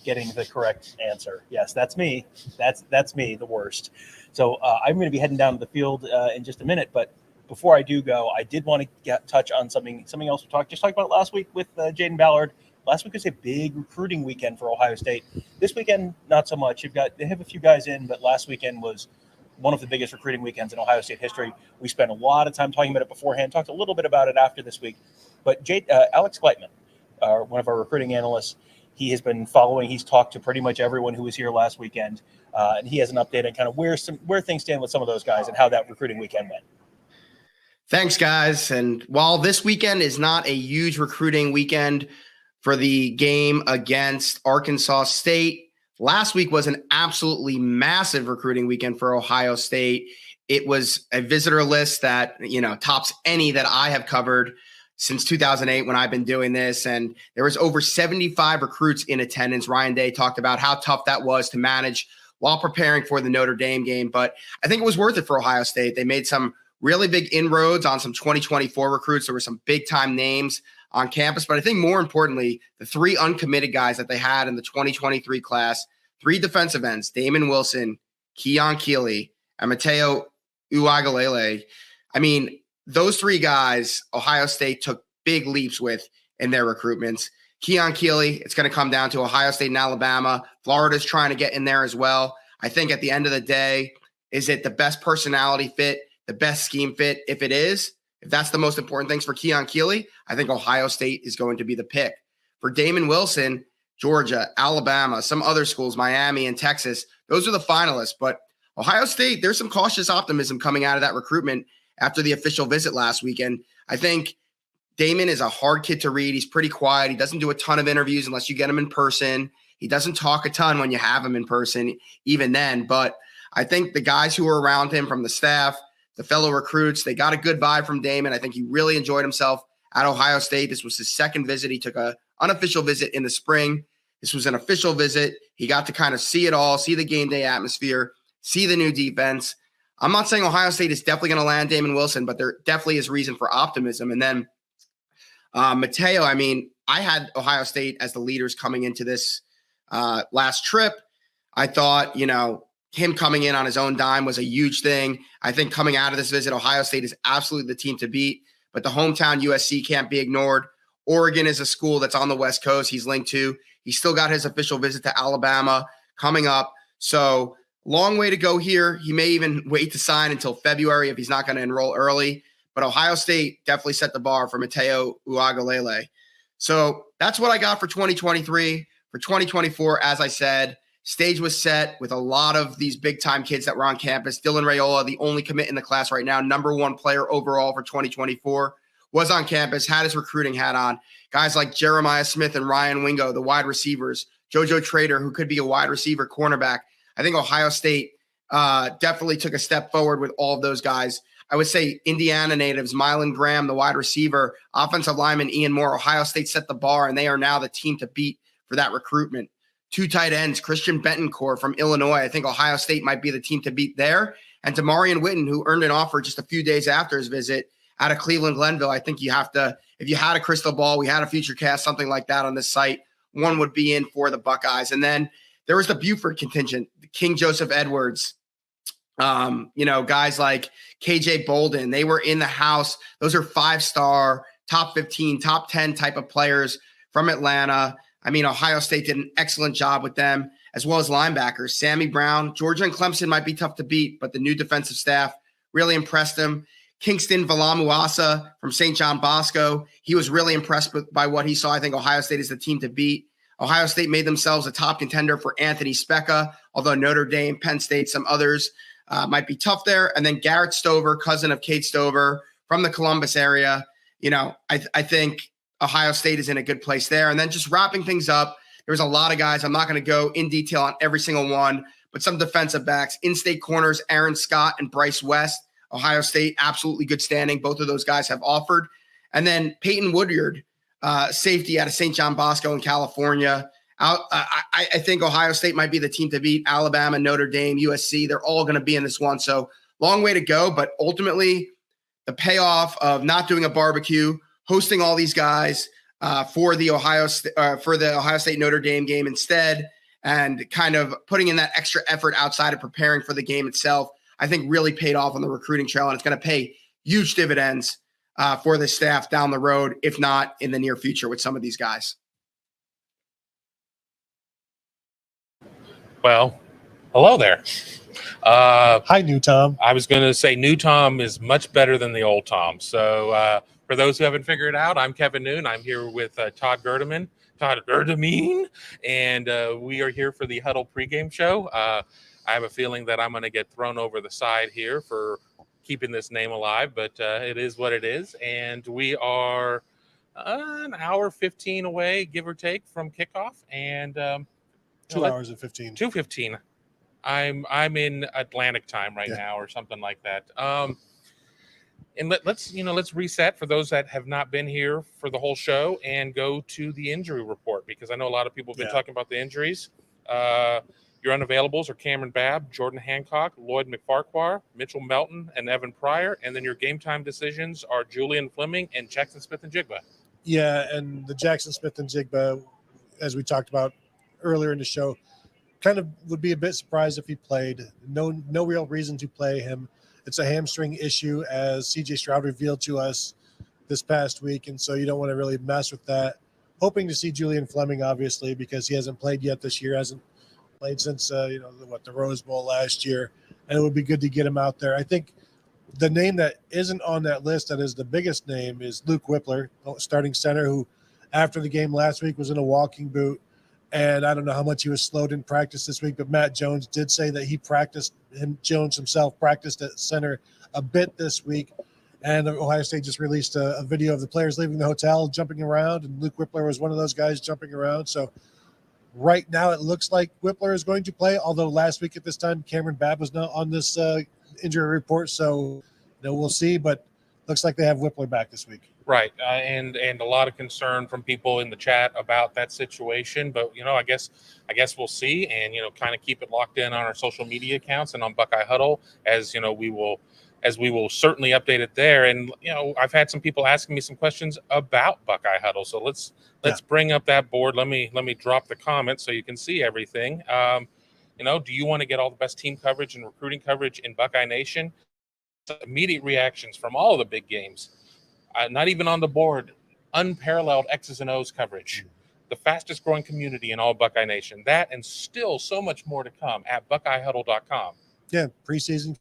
getting the correct answer. Yes, that's me. That's me, the worst. So I'm going to be heading down to the field in just a minute, but before I do go, I did want to touch on something else we talked about last week with Jaden Ballard. Last week was a big recruiting weekend for Ohio State. This weekend, not so much. They have a few guys in, but last weekend was one of the biggest recruiting weekends in Ohio State history. We spent a lot of time talking about it beforehand, talked a little bit about it after this week. But Alex Gleitman, one of our recruiting analysts, he has been following. He's talked to pretty much everyone who was here last weekend, and he has an update on kind of where things stand with some of those guys and how that recruiting weekend went. Thanks, guys. And while this weekend is not a huge recruiting weekend for the game against Arkansas State. Last week was an absolutely massive recruiting weekend for Ohio State. It was a visitor list that, tops any that I have covered since 2008 when I've been doing this. And there was over 75 recruits in attendance. Ryan Day talked about how tough that was to manage while preparing for the Notre Dame game. But I think it was worth it for Ohio State. They made some really big inroads on some 2024 recruits. There were some big time names on campus. But I think more importantly, the 3 uncommitted guys that they had in the 2023 class, 3 defensive ends, Damon Wilson, Keon Keeley, and Mateo Uagalele. I mean, those 3 guys, Ohio State took big leaps with in their recruitments. Keon Keeley, it's going to come down to Ohio State and Alabama. Florida's trying to get in there as well. I think at the end of the day, is it the best personality fit, the best scheme fit? If that's the most important things for Keon Keeley, I think Ohio State is going to be the pick. For Damon Wilson, Georgia, Alabama, some other schools, Miami and Texas, those are the finalists. But Ohio State, there's some cautious optimism coming out of that recruitment after the official visit last weekend. I think Damon is a hard kid to read. He's pretty quiet. He doesn't do a ton of interviews unless you get him in person. He doesn't talk a ton when you have him in person, even then. But I think the guys who were around him from the staff, the fellow recruits, they got a good vibe from Damon. I think he really enjoyed himself at Ohio State. This was his second visit. He took an unofficial visit in the spring. This was an official visit. He got to kind of see it all, see the game day atmosphere, see the new defense. I'm not saying Ohio State is definitely going to land Damon Wilson, but there definitely is reason for optimism. And then Mateo, I mean, I had Ohio State as the leaders coming into this last trip. I thought, him coming in on his own dime was a huge thing. I think coming out of this visit, Ohio State is absolutely the team to beat, but the hometown USC can't be ignored. Oregon is a school that's on the West Coast. He's linked to. He's still got his official visit to Alabama coming up. So long way to go here. He may even wait to sign until February if he's not going to enroll early. But Ohio State definitely set the bar for Mateo Uagalele. So that's what I got for 2023. For 2024, as I said, stage was set with a lot of these big-time kids that were on campus. Dylan Raiola, the only commit in the class right now, number 1 player overall for 2024, was on campus, had his recruiting hat on. Guys like Jeremiah Smith and Ryan Wingo, the wide receivers. JoJo Trader, who could be a wide receiver cornerback. I think Ohio State definitely took a step forward with all of those guys. I would say Indiana natives, Mylan Graham, the wide receiver, offensive lineman Ian Moore. Ohio State set the bar, and they are now the team to beat for that recruitment. 2 tight ends, Christian Bentoncourt from Illinois. I think Ohio State might be the team to beat there. And Damarian Witten, who earned an offer just a few days after his visit out of Cleveland Glenville. I think you have to, if you had a crystal ball, we had a future cast, something like that on this site, one would be in for the Buckeyes. And then there was the Buford contingent, King Joseph Edwards, guys like KJ Bolden. They were in the house. Those are 5-star, top 15, top 10 type of players from Atlanta. I mean, Ohio State did an excellent job with them, as well as linebackers. Sammy Brown, Georgia and Clemson might be tough to beat, but the new defensive staff really impressed them. Kingston Valamuasa from St. John Bosco, he was really impressed by what he saw. I think Ohio State is the team to beat. Ohio State made themselves a top contender for Anthony Specca, although Notre Dame, Penn State, some others might be tough there. And then Garrett Stover, cousin of Kate Stover from the Columbus area. I think Ohio State is in a good place there. And then just wrapping things up, there's a lot of guys. I'm not going to go in detail on every single one, but some defensive backs, in-state corners, Aaron Scott and Bryce West. Ohio State, absolutely good standing. Both of those guys have offered. And then Peyton Woodyard, safety out of St. John Bosco in California. I think Ohio State might be the team to beat. Alabama, Notre Dame, USC, they're all going to be in this one. So long way to go. But ultimately, the payoff of not doing a barbecue, hosting all these guys for the Ohio State Notre Dame game instead, and kind of putting in that extra effort outside of preparing for the game itself, I think really paid off on the recruiting trail, and it's going to pay huge dividends for the staff down the road, if not in the near future with some of these guys. Well, hello there. Hi, new Tom. I was going to say new Tom is much better than the old Tom. So for those who haven't figured it out, I'm Kevin Noon. I'm here with Todd Gerdamine, and we are here for the Huddle pregame show. I have a feeling that I'm going to get thrown over the side here for keeping this name alive, but it is what it is. And we are an hour 15 away, give or take, from kickoff, and 2 hours and 15. 2:15. I'm in Atlantic time right now, or something like that. And let's reset for those that have not been here for the whole show and go to the injury report, because I know a lot of people have been talking about the injuries. Your unavailables are Cameron Babb, Jordan Hancock, Lloyd McFarquhar, Mitchell Melton, and Evan Pryor. And then your game time decisions are Julian Fleming and Jackson Smith-Njigba. Yeah, and the Jackson Smith-Njigba, as we talked about earlier in the show, kind of would be a bit surprised if he played. No real reason to play him. It's a hamstring issue, as CJ Stroud revealed to us this past week, and so you don't want to really mess with that. Hoping to see Julian Fleming, obviously, because he hasn't played yet this year, hasn't played since the Rose Bowl last year, and it would be good to get him out there. I think the name that isn't on that list, that is the biggest name, is Luke Whippler, starting center, who after the game last week was in a walking boot. And I don't know how much he was slowed in practice this week, but Matt Jones did say that Jones himself practiced at center a bit this week. And Ohio State just released a video of the players leaving the hotel, jumping around, and Luke Whippler was one of those guys jumping around. So right now it looks like Whippler is going to play, although last week at this time, Cameron Babb was not on this injury report. So we'll see, but looks like they have Whippler back this week. Right, and a lot of concern from people in the chat about that situation, but I guess we'll see, and kind of keep it locked in on our social media accounts and on Buckeye Huddle, as we will certainly update it there. And I've had some people asking me some questions about Buckeye Huddle, so let's bring up that board. Let me drop the comments so you can see everything. Do you want to get all the best team coverage and recruiting coverage in Buckeye Nation? Immediate reactions from all of the big games. Not even on the board, unparalleled X's and O's coverage, the fastest growing community in all Buckeye Nation. That and still so much more to come at BuckeyeHuddle.com. Yeah, preseason.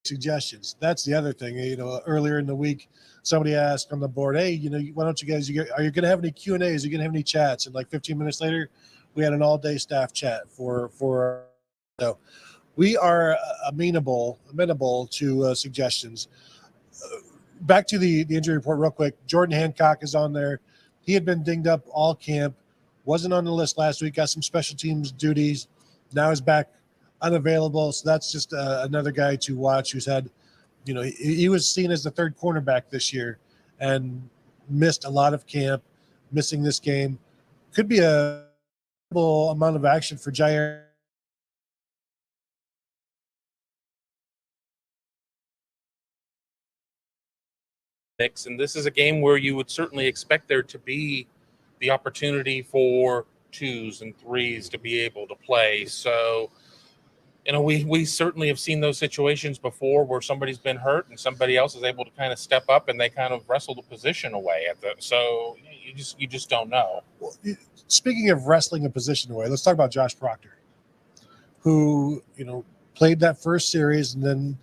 Suggestions. That's the other thing. Earlier in the week, somebody asked on the board, "Hey, why don't you guys? Are you going to have any Q&As? Are you going to have any chats?" And like 15 minutes later, we had an all-day staff chat for. So we are amenable to suggestions. Back to the injury report real quick. Jordan Hancock is on there. He had been dinged up all camp, wasn't on the list last week, got some special teams duties. Now he's back unavailable. So that's just another guy to watch who's had, he was seen as the third cornerback this year and missed a lot of camp, missing this game. Could be a amount of action for Jair. And this is a game where you would certainly expect there to be the opportunity for 2s and 3s to be able to play. So, we certainly have seen those situations before where somebody's been hurt and somebody else is able to kind of step up and they kind of wrestle the position away so you just don't know. Well, speaking of wrestling a position away, let's talk about Josh Proctor, who, played that first series and then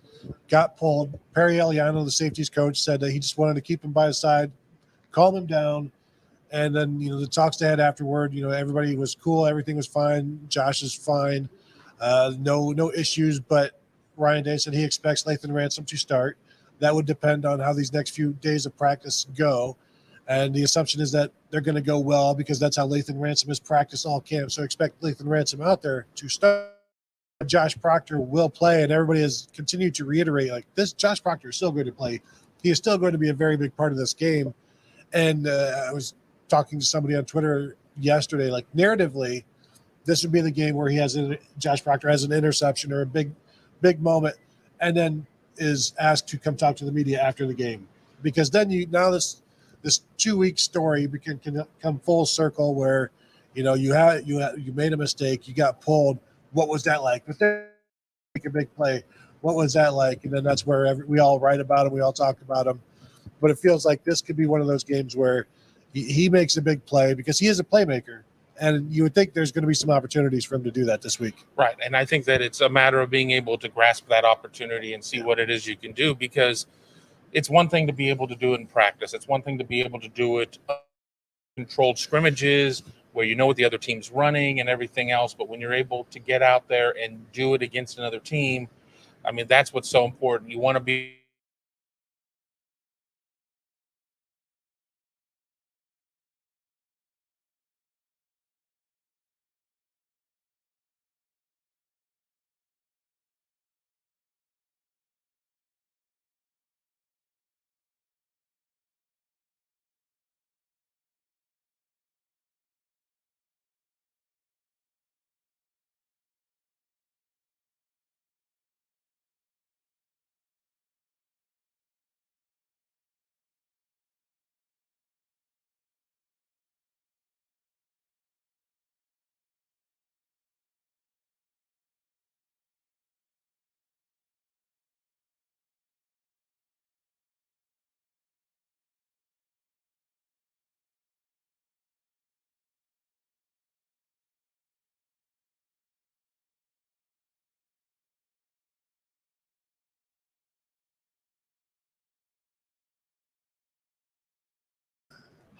got pulled. Perry Eliano, the safeties coach, said that he just wanted to keep him by his side, calm him down. And then, the talks they had afterward, everybody was cool. Everything was fine. Josh is fine. No issues, but Ryan Day said he expects Lathan Ransom to start. That would depend on how these next few days of practice go. And the assumption is that they're going to go well because that's how Lathan Ransom has practiced all camp. So expect Lathan Ransom out there to start. Josh Proctor will play, and everybody has continued to reiterate, this Josh Proctor is still going to play. He is still going to be a very big part of this game. And I was talking to somebody on Twitter yesterday, narratively, this would be the game where Josh Proctor has an interception or a big moment, and then is asked to come talk to the media after the game, because then this 2-week story can come full circle where you made a mistake, you got pulled. What was that like? But then make a big play. What was that like? And then that's where we all write about him. We all talk about him. But it feels like this could be one of those games where he makes a big play because he is a playmaker. And you would think there's going to be some opportunities for him to do that this week. Right. And I think that it's a matter of being able to grasp that opportunity and see what it is you can do, because it's one thing to be able to do it in practice. It's one thing to be able to do it controlled scrimmages, where you know what the other team's running and everything else. But when you're able to get out there and do it against another team, I mean, that's what's so important. You want to be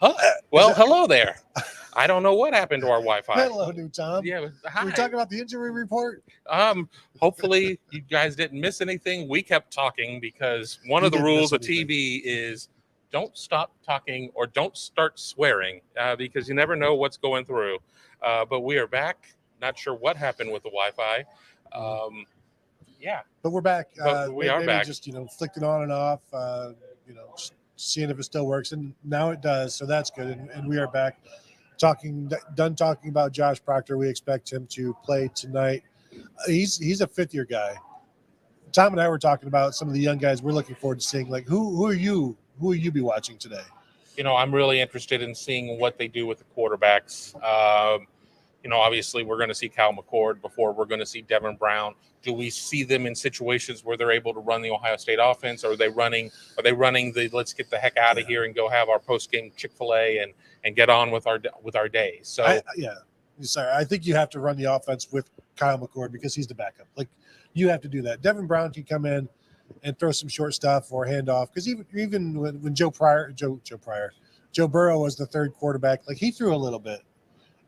hello there. I don't know what happened to our Wi-Fi. Hello, new Tom. Yeah, hi. We're talking about the injury report. Hopefully you guys didn't miss anything. We kept talking because one of the rules of TV is don't stop talking or don't start swearing because you never know what's going through. But we are back. Not sure what happened with the Wi-Fi. Yeah, but we're back. But we are back. Just flicked it on and off. Just seeing if it still works, and now it does. So that's good. And we are back. Done talking about Josh Proctor. We expect him to play tonight. He's a fifth-year guy. Tom and I were talking about some of the young guys we're looking forward to seeing. Like who are you be watching today? I'm really interested in seeing what they do with the quarterbacks. Obviously we're going to see Cal McCord before we're going to see Devin Brown. Do we see them in situations where they're able to run the Ohio State offense? Or are they running the let's get the heck out of here and go have our post-game Chick-fil-A and get on with our day? So I think you have to run the offense with Kyle McCord because he's the backup. Like you have to do that. Devin Brown can come in and throw some short stuff or hand off because even when Joe Burrow was the third quarterback, like he threw a little bit.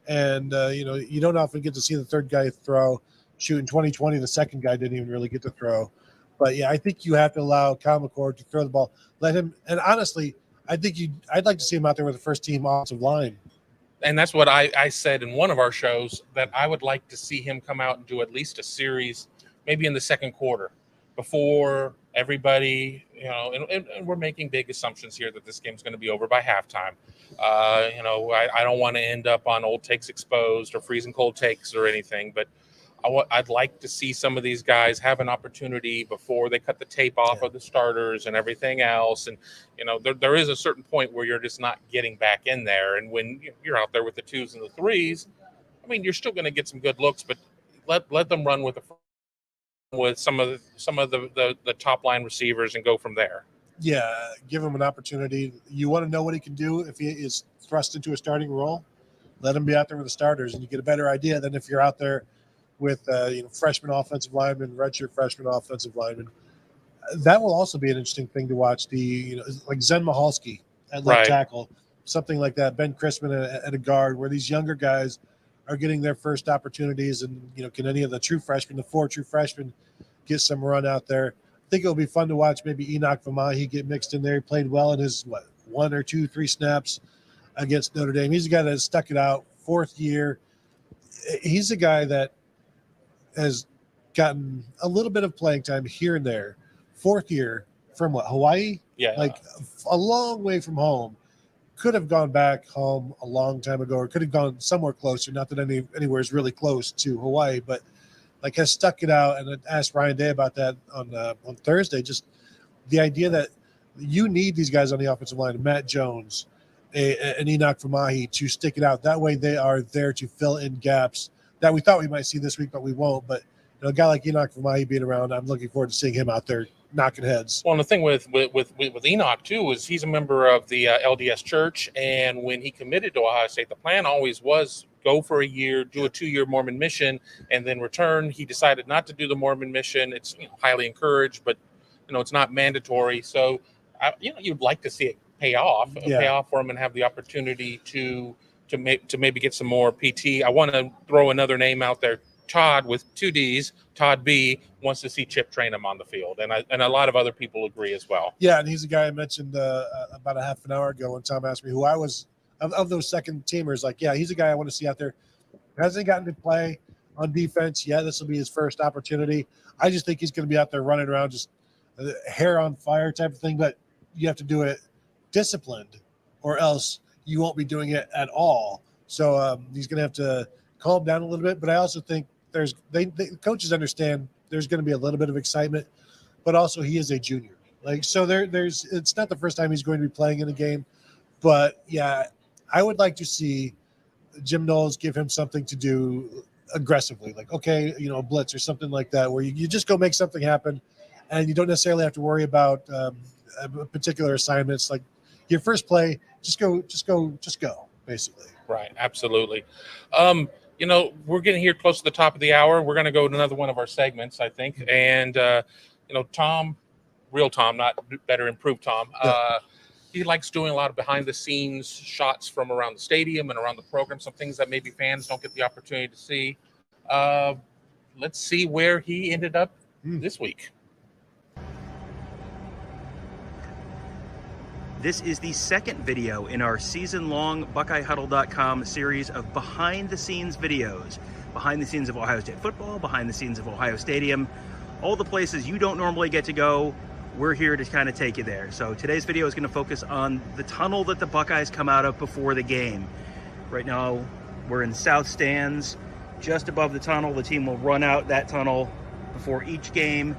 And, you don't often get to see the third guy throw. Shoot, in 2020, the second guy didn't even really get to throw. But, yeah, I think you have to allow Kyle McCord to throw the ball. Let him – and honestly, I'd like to see him out there with the first-team offensive line. And that's what I said in one of our shows, that I would like to see him come out and do at least a series, maybe in the second quarter, before everybody, and we're making big assumptions here that this game's going to be over by halftime. I don't want to end up on old takes exposed or freezing cold takes or anything, but I'd like to see some of these guys have an opportunity before they cut the tape off of the starters and everything else. And, there is a certain point where you're just not getting back in there. And when you're out there with the 2s and the 3s, I mean, you're still going to get some good looks, but let them run with some of the top line receivers and go from there. Yeah, give him an opportunity. You want to know what he can do if he is thrust into a starting role? Let him be out there with the starters, and you get a better idea than if you're out there with freshman offensive linemen, redshirt freshman offensive linemen. That will also be an interesting thing to watch. Like Zen Mahalski at left tackle, something like that. Ben Christman at a guard, where these younger guys are getting their first opportunities, and can any of the the 4 true freshmen, get some run out there? I think it'll be fun to watch maybe Enoch Vamahi get mixed in there. He played well in his 1 or 2, 3 snaps against Notre Dame. He's a guy that stuck it out, 4th year. He's a guy that has gotten a little bit of playing time here and there. 4th year from Hawaii? Yeah. Like a long way from home. Could have gone back home a long time ago, or could have gone somewhere closer. Not that anywhere is really close to Hawaii, but has stuck it out. And I asked Ryan Day about that on Thursday. Just the idea that you need these guys on the offensive line, Matt Jones and Enoch Vamahi, to stick it out. That way they are there to fill in gaps that we thought we might see this week, but we won't. But a guy like Enoch Vamahi being around, I'm looking forward to seeing him out there knocking heads. Well, and the thing with Enoch too is he's a member of the LDS Church, and when he committed to Ohio State, the plan always was go for a year, do a 2-year Mormon mission, and then return. He decided not to do the Mormon mission. It's highly encouraged, but it's not mandatory. So you'd like to see it pay off for him and have the opportunity to to maybe get some more PT. I want to throw another name out there. Todd with 2 Ds, Todd B, wants to see Chip Trainum on the field, and a lot of other people agree as well. Yeah, and he's a guy I mentioned about a half an hour ago when Tom asked me who I was of those second teamers. Like, yeah, he's a guy I want to see out there. Hasn't gotten to play on defense yet. This will be his first opportunity. I just think he's going to be out there running around, just hair on fire type of thing. But you have to do it disciplined, or else you won't be doing it at all. So he's going to have to calm down a little bit. But I also think the coaches understand there's going to be a little bit of excitement, but also he is a junior. There's it's not the first time he's going to be playing in a game, but yeah, I would like to see Jim Knowles give him something to do aggressively, like, okay, a blitz or something like that, where you just go make something happen and you don't necessarily have to worry about particular assignments. Like your first play, just go, basically. Right. Absolutely. We're getting here close to the top of the hour. We're going to go to another one of our segments, I think. And, Tom, real Tom, not better improved Tom, he likes doing a lot of behind the scenes shots from around the stadium and around the program, some things that maybe fans don't get the opportunity to see. Let's see where he ended up this week. This is the second video in our season-long BuckeyeHuddle.com series of behind-the-scenes videos. Behind the scenes of Ohio State football, behind the scenes of Ohio Stadium, all the places you don't normally get to go, we're here to kind of take you there. So today's video is going to focus on the tunnel that the Buckeyes come out of before the game. Right now, we're in South Stands, just above the tunnel. The team will run out that tunnel before each game.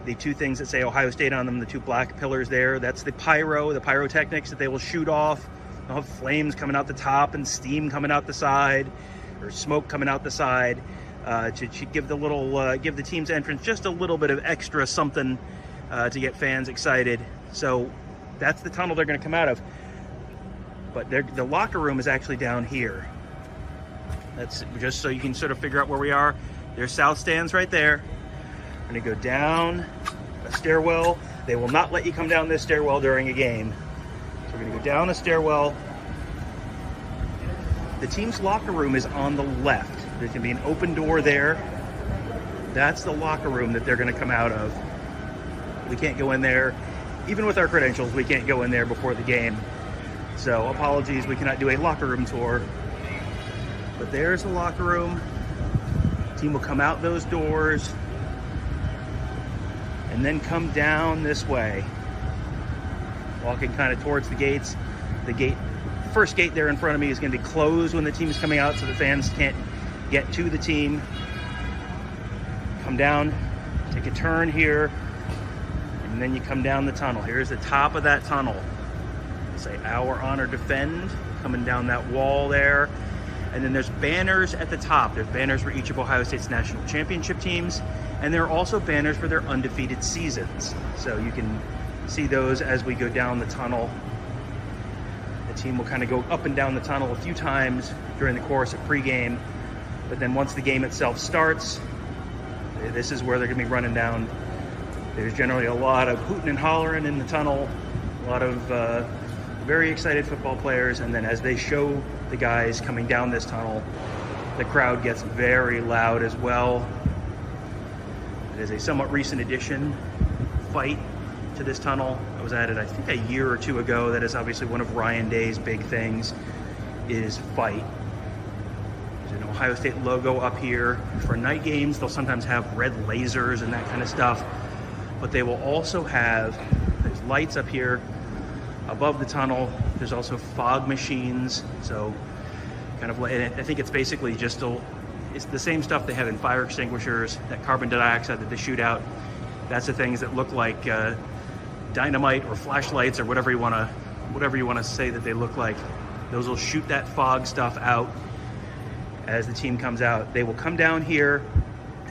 The two things that say Ohio State on them, the two black pillars there, that's the pyrotechnics that they will shoot off. They'll have flames coming out the top and steam coming out the side, or smoke coming out the side, to give give the team's entrance just a little bit of extra something to get fans excited. So that's the tunnel they're going to come out of. But the locker room is actually down here. That's just so you can sort of figure out where we are. There's South Stands right there. We're going to go down a stairwell. They will not let you come down this stairwell during a game. So we're going to go down a stairwell. The team's locker room is on the left. There can be an open door there. That's the locker room that they're going to come out of. We can't go in there. Even with our credentials, we can't go in there before the game. So apologies, we cannot do a locker room tour. But there's the locker room. The team will come out those doors and then come down this way, walking kind of towards the gates. The first gate there in front of me is going to be closed when the team is coming out, so the fans can't get to the team. Come down, take a turn here, and then you come down the tunnel. Here's the top of that tunnel. Say "Our Honor Defend," coming down that wall there. And then there's banners at the top. There's banners for each of Ohio State's national championship teams, and there are also banners for their undefeated seasons. So you can see those as we go down the tunnel. The team will kind of go up and down the tunnel a few times during the course of pregame, but then once the game itself starts, this is where they're going to be running down. There's generally a lot of hooting and hollering in the tunnel, a lot of very excited football players, and then as they show the guys coming down this tunnel, the crowd gets very loud as well. It is a somewhat recent addition, fight, to this tunnel. I was at it, I think, a year or two ago. That is obviously one of Ryan Day's big things, is fight. There's an Ohio State logo up here. For night games, they'll sometimes have red lasers and that kind of stuff, but they will also have, there's lights up here above the tunnel. There's also fog machines, so kind of, and I think it's basically just it's the same stuff they have in fire extinguishers, that carbon dioxide that they shoot out. That's the things that look like dynamite or flashlights or whatever you want to say that they look like. Those will shoot that fog stuff out as the team comes out. They will come down here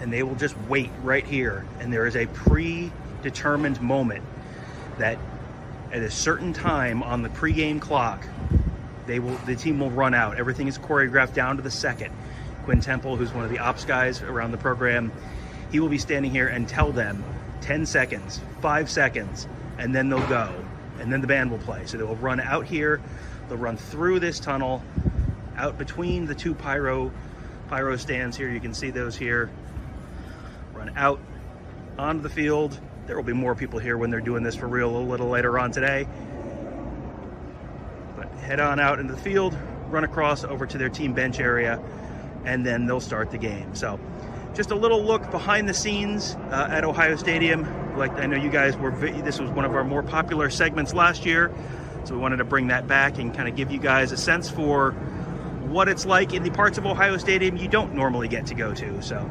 and they will just wait right here, and there is a predetermined moment that at a certain time on the pregame clock, the team will run out. Everything is choreographed down to the second. Quinn Temple, who's one of the ops guys around the program, he will be standing here and tell them 10 seconds, 5 seconds, and then they'll go. And then the band will play. So they will run out here, they'll run through this tunnel, out between the two pyro stands here. You can see those here. Run out onto the field. There will be more people here when they're doing this for real a little later on today. But head on out into the field, run across over to their team bench area, and then they'll start the game. So just a little look behind the scenes at Ohio Stadium. Like, I know you guys this was one of our more popular segments last year, so we wanted to bring that back and kind of give you guys a sense for what it's like in the parts of Ohio Stadium you don't normally get to go to. So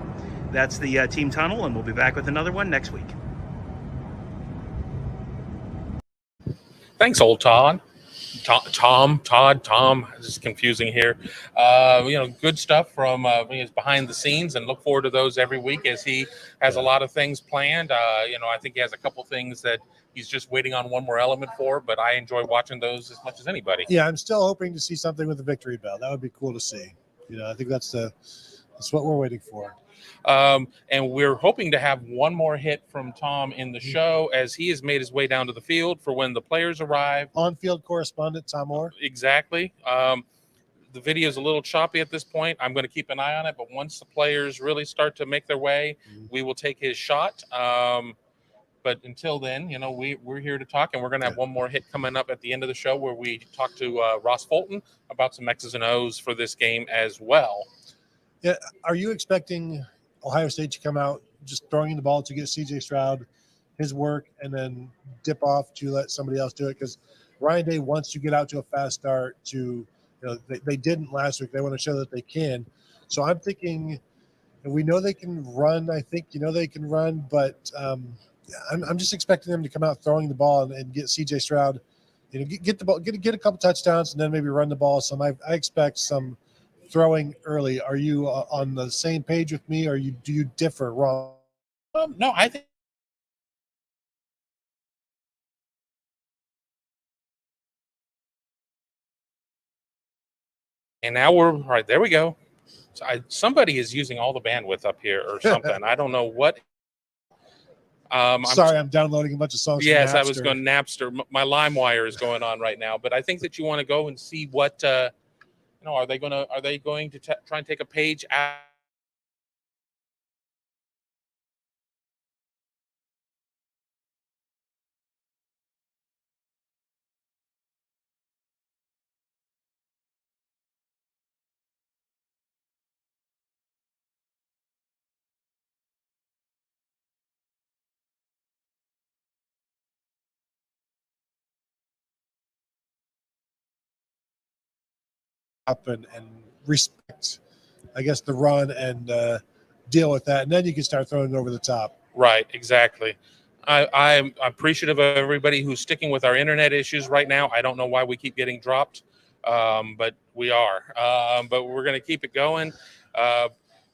that's the team tunnel, and we'll be back with another one next week. Thanks, old Todd. Tom. This is confusing here. Good stuff from his behind the scenes, and look forward to those every week as he has a lot of things planned. I think he has a couple things that he's just waiting on one more element for, but I enjoy watching those as much as anybody. Yeah, I'm still hoping to see something with the victory bell. That would be cool to see. I think that's what we're waiting for. And we're hoping to have one more hit from Tom in the show as he has made his way down to the field for when the players arrive. On-field correspondent Tom Orr. Exactly. The video is a little choppy at this point. I'm going to keep an eye on it, but once the players really start to make their way, we will take his shot. But until then, we're here to talk, and we're going to have one more hit coming up at the end of the show where we talk to Ross Fulton about some X's and O's for this game as well. Yeah, are you expecting Ohio State to come out just throwing the ball to get C.J. Stroud his work and then dip off to let somebody else do it? Because Ryan Day wants to get out to a fast start. They didn't last week. They want to show that they can. So I'm thinking, and we know they can run. I think they can run, but I'm just expecting them to come out throwing the ball and get C.J. Stroud, get the ball, get a couple touchdowns, and then maybe run the ball. So I expect some throwing early. Are you on the same page with me, or do you differ? Wrong? No, I think. And now we're right there. We go. So somebody is using all the bandwidth up here or something. I don't know what. I'm downloading a bunch of songs. Yes, I was going Napster. My LimeWire is going on right now, but I think that you want to go and see what. Are they going to try and take a page out? Up and respect, I guess, the run and deal with that, and then you can start throwing it over the top. Right, exactly. I'm appreciative of everybody who's sticking with our internet issues right now. I don't know why we keep getting dropped, but we are. But we're going to keep it going.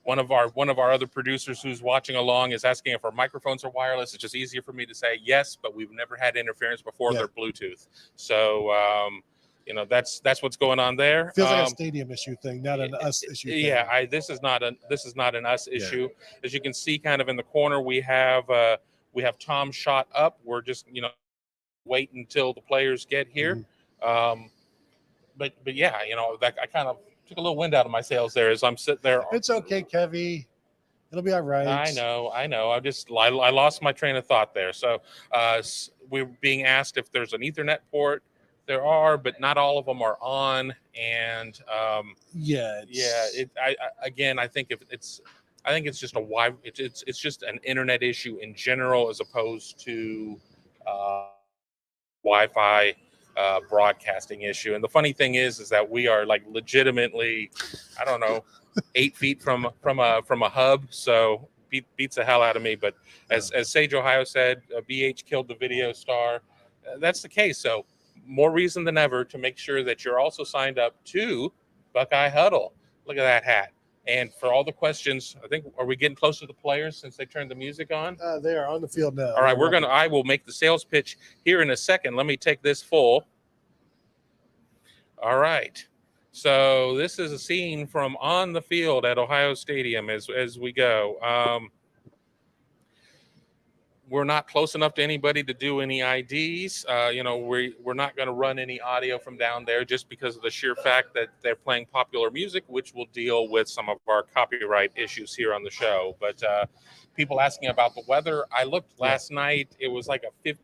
One of our other producers who's watching along is asking if our microphones are wireless. It's just easier for me to say yes, but we've never had interference before. They're Bluetooth. So that's what's going on there. Feels like a stadium issue thing, not an us issue thing. Yeah, this is not an us issue. As you can see, kind of in the corner, we have Tom shot up. We're just wait until the players get here. But yeah, I kind of took a little wind out of my sails there as I'm sitting there. It's okay, Kevy. It'll be all right. I know. I lost my train of thought there. So we're being asked if there's an Ethernet port. There are, but not all of them are on. And I think it's just it's just an internet issue in general, as opposed to Wi-Fi broadcasting issue. And the funny thing is that we are like legitimately, 8 feet from a hub. So beats the hell out of me. But as Sage Ohio said, BH killed the video star. That's the case. So more reason than ever to make sure that you're also signed up to Buckeye Huddle. Look at that hat. And for all the questions, are we getting close to the players since they turned the music on? They are on the field now. All right, I will make the sales pitch here in a second. Let me take this full. All right. So this is a scene from on the field at Ohio Stadium as we go. we're not close enough to anybody to do any IDs. We're not going to run any audio from down there just because of the sheer fact that they're playing popular music, which will deal with some of our copyright issues here on the show. But people asking about the weather, I looked last night. It was like a 50%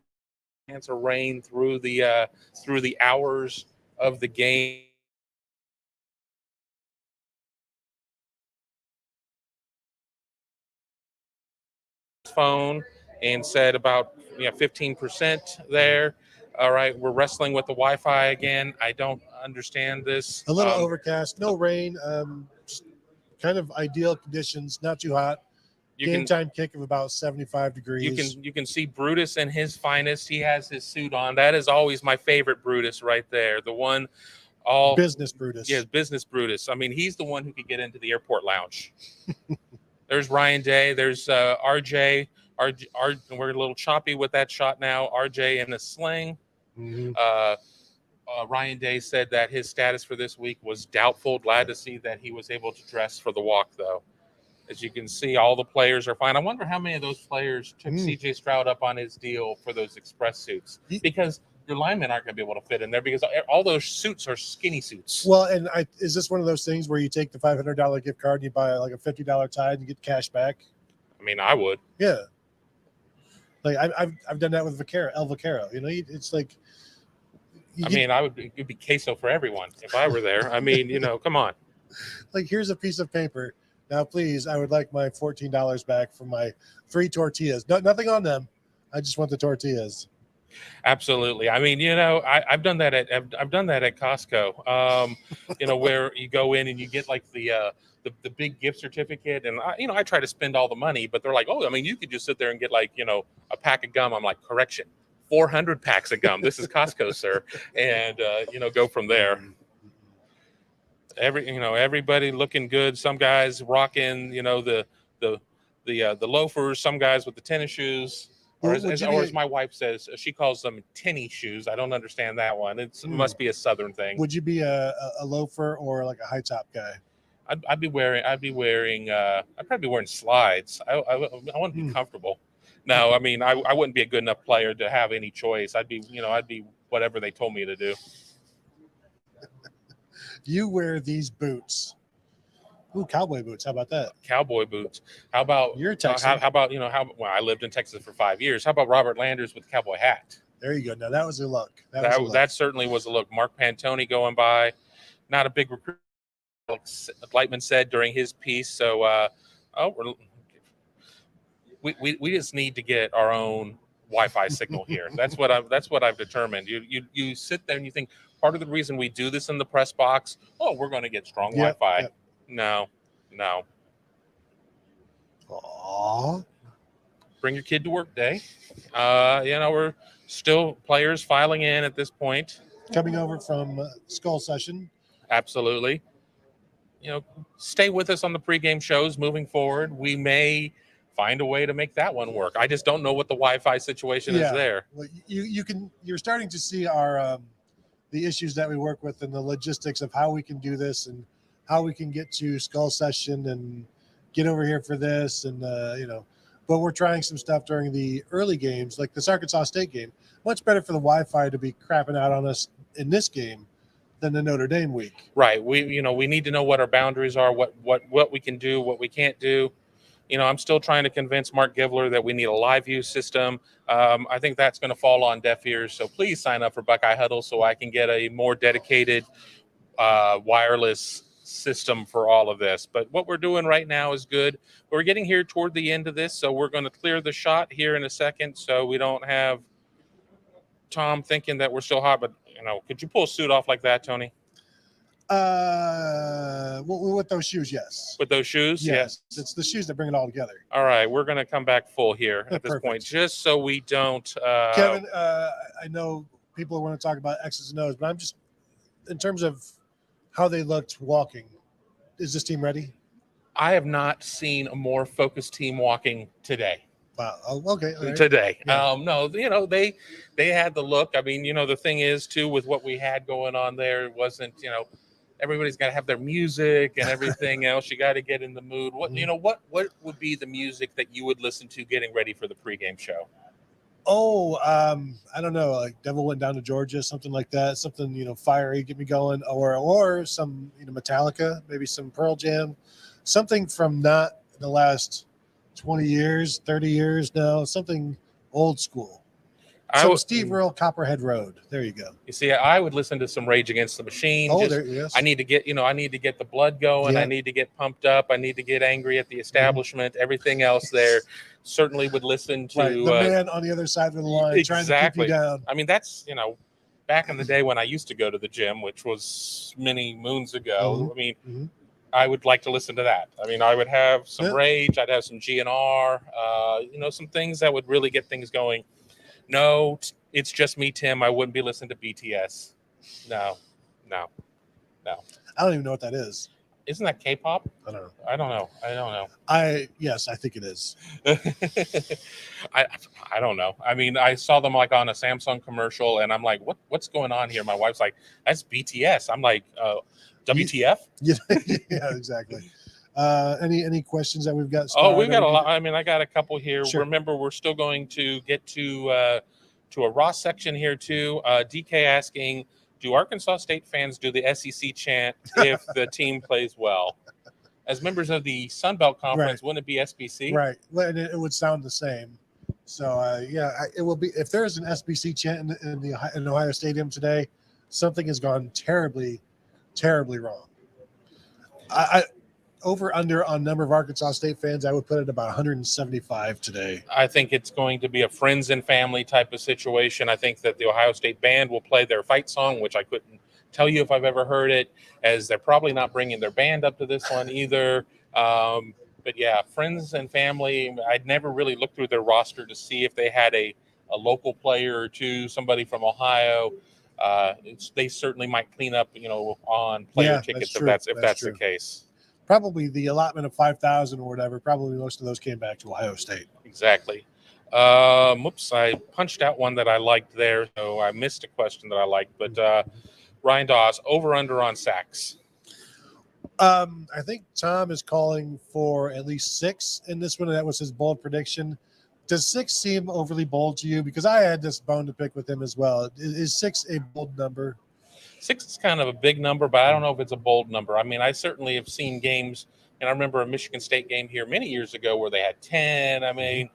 chance of rain through the hours of the game. Phone and said about 15% there. All right, we're wrestling with the Wi-Fi again. I don't understand this. A little overcast, no rain, just kind of ideal conditions, not too hot. Game time kick of about 75 degrees. You can see Brutus in his finest. He has his suit on. That is always my favorite Brutus right there. The one all business Brutus. Yes, business Brutus. I mean, he's the one who could get into the airport lounge. There's Ryan Day. There's RJ. We're a little choppy with that shot now. RJ in a sling. Mm-hmm. Ryan Day said that his status for this week was doubtful. Glad to see that he was able to dress for the walk, though. As you can see, all the players are fine. I wonder how many of those players took CJ Stroud up on his deal for those express suits, because your linemen aren't going to be able to fit in there because all those suits are skinny suits. Well, and is this one of those things where you take the $500 gift card and you buy like a $50 tie and you get cash back? I mean, I would. Yeah. Like I've done that with El Vaquero. It's like. It'd be queso for everyone if I were there. I mean, come on. Like, here's a piece of paper. Now, please, I would like my $14 back for my 3 tortillas. Nothing on them. I just want the tortillas. Absolutely. I mean, I've done that at Costco. Where you go in and you get like the big gift certificate, and I try to spend all the money, but they're like, oh, I mean, you could just sit there and get like a pack of gum. I'm like, correction, 400 packs of gum. This is Costco, sir, and go from there. Everybody looking good. Some guys rocking the loafers. Some guys with the tennis shoes. Or as my wife says, she calls them tenny shoes. I don't understand that one. It must be a Southern thing. Would you be a loafer or like a high top guy? I'd probably be wearing slides. I want to be comfortable. No, I mean, I wouldn't be a good enough player to have any choice. I'd be whatever they told me to do. You wear these boots. Ooh, cowboy boots. How about that? Cowboy boots. How about you're Texan? How about I lived in Texas for 5 years. How about Robert Landers with the cowboy hat? There you go. Now that was a look. That certainly was a look. Mark Pantoni going by. Not a big recruit, like Lightman said during his piece. So, we just need to get our own Wi-Fi signal here. That's what I've determined. You sit there and you think part of the reason we do this in the press box. Oh, we're going to get strong Wi-Fi. Yep. No. Aww. Bring your kid to work day. We're still players filing in at this point. Coming over from Skull Session. Absolutely. Stay with us on the pregame shows moving forward. We may find a way to make that one work. I just don't know what the Wi-Fi situation is there. Well, you're starting to see our the issues that we work with and the logistics of how we can do this and how we can get to Skull Session and get over here for this. And, but we're trying some stuff during the early games, like this Arkansas State game. Much better for the Wi-Fi to be crapping out on us in this game than the Notre Dame week. Right. We need to know what our boundaries are, what we can do, what we can't do. I'm still trying to convince Mark Givler that we need a live view system. I think that's going to fall on deaf ears. So please sign up for Buckeye Huddle so I can get a more dedicated wireless system for all of this. But what we're doing right now is good. We're getting here toward the end of this, so we're going to clear the shot here in a second so we don't have Tom thinking that we're still hot. But could you pull a suit off like that, Tony? With those shoes, yes. With those shoes? Yes. It's the shoes that bring it all together. All right, we're going to come back full here at this point, just so we don't Kevin, I know people want to talk about X's and O's, but I'm just, in terms of how they looked walking, is this team ready? I have not seen a more focused team walking today. Wow. Oh, okay. All right. Today. Yeah. No, they had the look. I mean, the thing is too, with what we had going on there, it wasn't, everybody's got to have their music and everything else. You got to get in the mood. What would be the music that you would listen to getting ready for the pregame show? Oh, I don't know, like Devil Went Down to Georgia, something like that. Something, fiery, get me going, or some, Metallica, maybe some Pearl Jam, something from not the last 20 years, 30 years now, something old school. Steve Earle, Copperhead Road. There you go. You see, I would listen to some Rage Against the Machine. Yes. I need to get the blood going. Yeah. I need to get pumped up. I need to get angry at the establishment. Everything else there certainly would listen to. Right. The man on the other side of the line trying to keep you down. I mean, that's, back in the day when I used to go to the gym, which was many moons ago. I mean, I would like to listen to that. I mean, I would have some Rage. I'd have some GNR, some things that would really get things going. No, it's just me, Tim. I wouldn't be listening to BTS. No. I don't even know what that is. Isn't that K-pop? I don't know. I don't know. Yes, I think it is. I don't know. I mean, I saw them like on a Samsung commercial, and I'm like, what's going on here? My wife's like, that's BTS. I'm like, WTF? Yeah, exactly. Any questions that we've got? We've got a lot. I mean, I got a couple here. Sure. Remember, we're still going to get to a Ross section here too. DK asking, do Arkansas State fans do the SEC chant if the team plays well? As members of the Sun Belt Conference, wouldn't it be SBC? Right. Well, and it would sound the same. So it will be. If there's an SBC chant in Ohio Stadium today, something has gone terribly, terribly wrong. Over under on number of Arkansas State fans, I would put it about 175 today. I think it's going to be a friends and family type of situation. I think that the Ohio State band will play their fight song, which I couldn't tell you if I've ever heard it, as they're probably not bringing their band up to this one either. But yeah, friends and family. I'd never really looked through their roster to see if they had a local player or two, somebody from Ohio. They certainly might clean up, on player tickets if that's the case. Probably the allotment of 5,000 or whatever. Probably most of those came back to Ohio State. Exactly. I punched out one that I liked there, so I missed a question that I liked. But Ryan Dawes, over under on sacks. I think Tom is calling for at least 6 in this one. That was his bold prediction. Does 6 seem overly bold to you? Because I had this bone to pick with him as well. Is 6 a bold number? 6 is kind of a big number, but I don't know if it's a bold number. I mean, I certainly have seen games, and I remember a Michigan State game here many years ago where they had 10. I mean,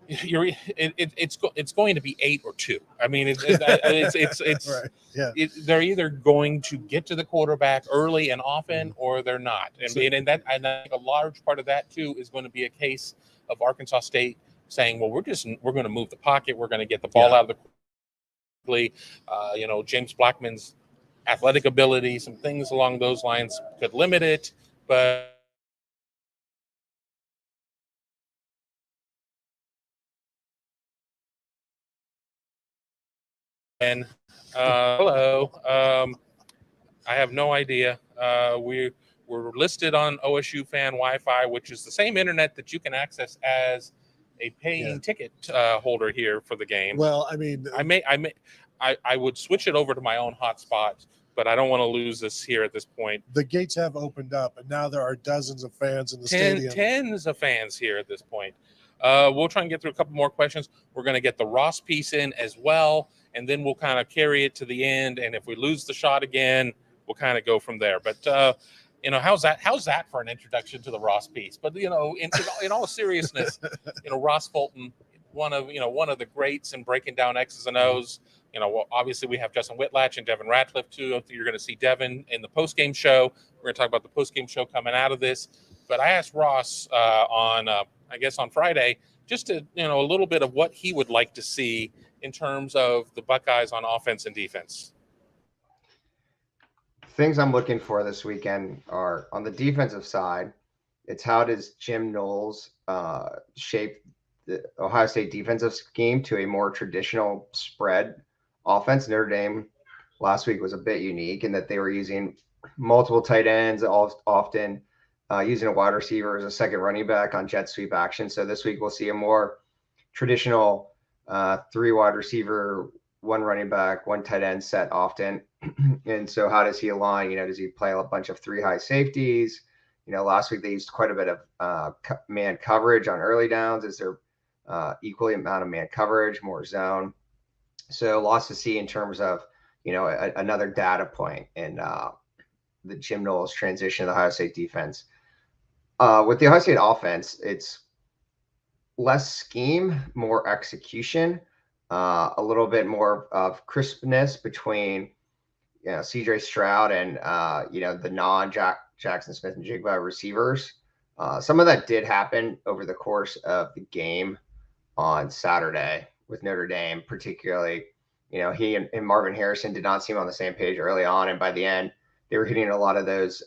it's going to be 8 or 2. I mean, it's right. Yeah. They're either going to get to the quarterback early and often, or they're not. And I think a large part of that too is going to be a case of Arkansas State saying, well, we're going to move the pocket, we're going to get the ball out of the. James Blackman's athletic ability, some things along those lines could limit it, but hello. I have no idea. We're listed on OSU Fan Wi-Fi, which is the same internet that you can access as a paying ticket holder here for the game. Well, I mean, I would switch it over to my own hotspot, but I don't want to lose this here at this point. The gates have opened up, and now there are dozens of fans in the stadium. Tens of fans here at this point. We'll try and get through a couple more questions. We're going to get the Ross piece in as well, and then we'll kind of carry it to the end. And if we lose the shot again, we'll kind of go from there. But how's that for an introduction to the Ross piece? But in all seriousness, Ross Fulton, one of the greats in breaking down X's and O's. Obviously we have Justin Whitlatch and Devin Ratcliffe too. You're going to see Devin in the postgame show. We're going to talk about the postgame show coming out of this. But I asked Ross on Friday, just to, a little bit of what he would like to see in terms of the Buckeyes on offense and defense. Things I'm looking for this weekend are on the defensive side. It's how does Jim Knowles shape the Ohio State defensive scheme to a more traditional spread offense. Notre Dame last week was a bit unique in that they were using multiple tight ends, often using a wide receiver as a second running back on jet sweep action. So this week we'll see a more traditional 3 wide receiver, 1 running back, 1 tight end set often. And so how does he align? Does he play a bunch of 3 high safeties? Last week they used quite a bit of man coverage on early downs. Is there equally amount of man coverage, more zone? So lots to see in terms of, another data point in the Jim Knowles transition of the Ohio State defense. With the Ohio State offense, it's less scheme, more execution, a little bit more of crispness between, CJ Stroud and, the non-Jackson Smith and Jigba receivers. Some of that did happen over the course of the game on Saturday with Notre Dame, particularly. He and Marvin Harrison did not seem on the same page early on, and by the end, they were hitting a lot of those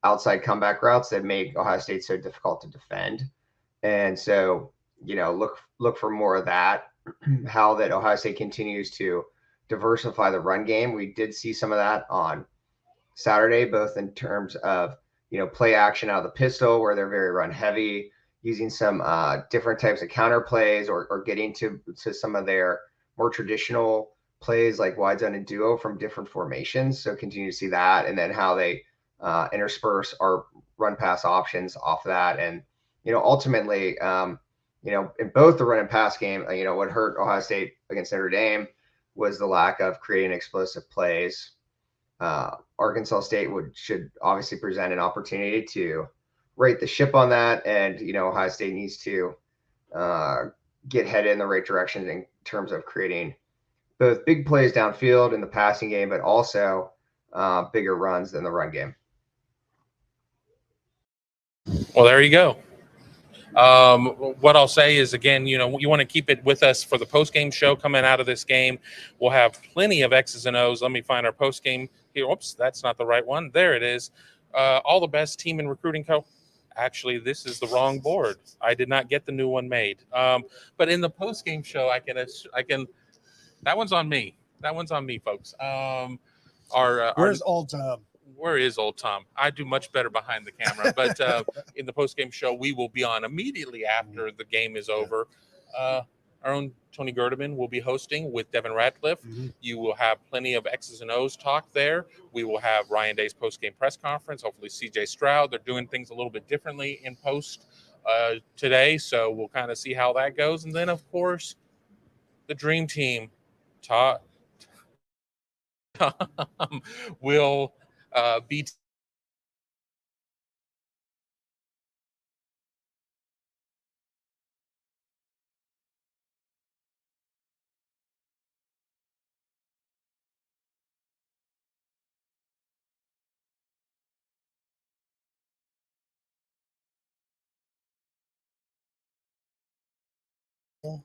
outside comeback routes that make Ohio State so difficult to defend. And so, look for more of that. How that Ohio State continues to diversify the run game. We did see some of that on Saturday, both in terms of, play action out of the pistol where they're very run heavy, using some different types of counter plays or getting to some of their more traditional plays like wide zone and duo from different formations. So continue to see that, and then how they intersperse our run pass options off that. And, ultimately, in both the run and pass game, what hurt Ohio State against Notre Dame was the lack of creating explosive plays. Arkansas State should obviously present an opportunity to right the ship on that. And, Ohio State needs to get headed in the right direction in terms of creating both big plays downfield in the passing game, but also bigger runs than the run game. Well, there you go. What I'll say is, again, you want to keep it with us for the post-game show coming out of this game. We'll have plenty of X's and O's. Let me find our post-game here. Oops, that's not the right one. There it is. All the best team in recruiting co. Actually, this is the wrong board. I did not get the new one made. But in the post-game show, I can. That one's on me. That one's on me, folks. Where's old Tom? Where is old Tom? I do much better behind the camera. But in the post-game show, we will be on immediately after the game is over. Our own Tony Gerdeman will be hosting with Devin Ratcliffe. Mm-hmm. You will have plenty of X's and O's talk there. We will have Ryan Day's post-game press conference, hopefully CJ Stroud. They're doing things a little bit differently in post today, so we'll kind of see how that goes. And then, of course, the dream team, Tom will be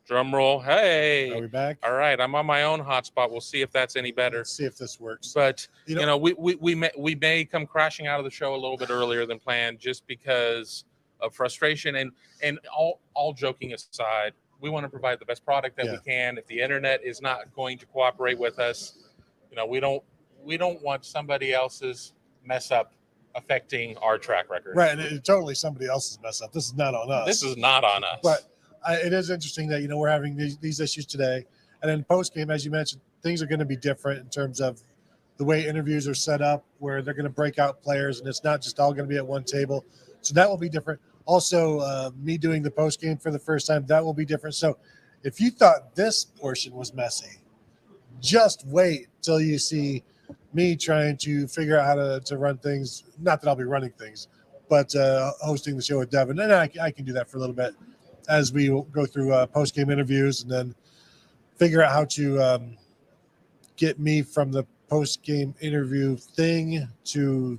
drum roll. Hey, Are we back? All right, I'm on my own hotspot. We'll see if that's any better. Let's see if this works. But we may come crashing out of the show a little bit earlier than planned, just because of frustration. And all joking aside, we want to provide the best product that we can. If the internet is not going to cooperate with us, we don't want somebody else's mess up affecting our track record. Right, and it's totally somebody else's mess up. This is not on us. This is not on us. But it is interesting that we're having these issues today, and then post game, as you mentioned, things are going to be different in terms of the way interviews are set up, where they're going to break out players, and it's not just all going to be at one table. So that will be different. Also, me doing the post game for the first time, that will be different. So if you thought this portion was messy, just wait till you see me trying to figure out how to run things. Not that I'll be running things, but hosting the show with Devin, and I can do that for a little bit as we go through post-game interviews, and then figure out how to get me from the post-game interview thing to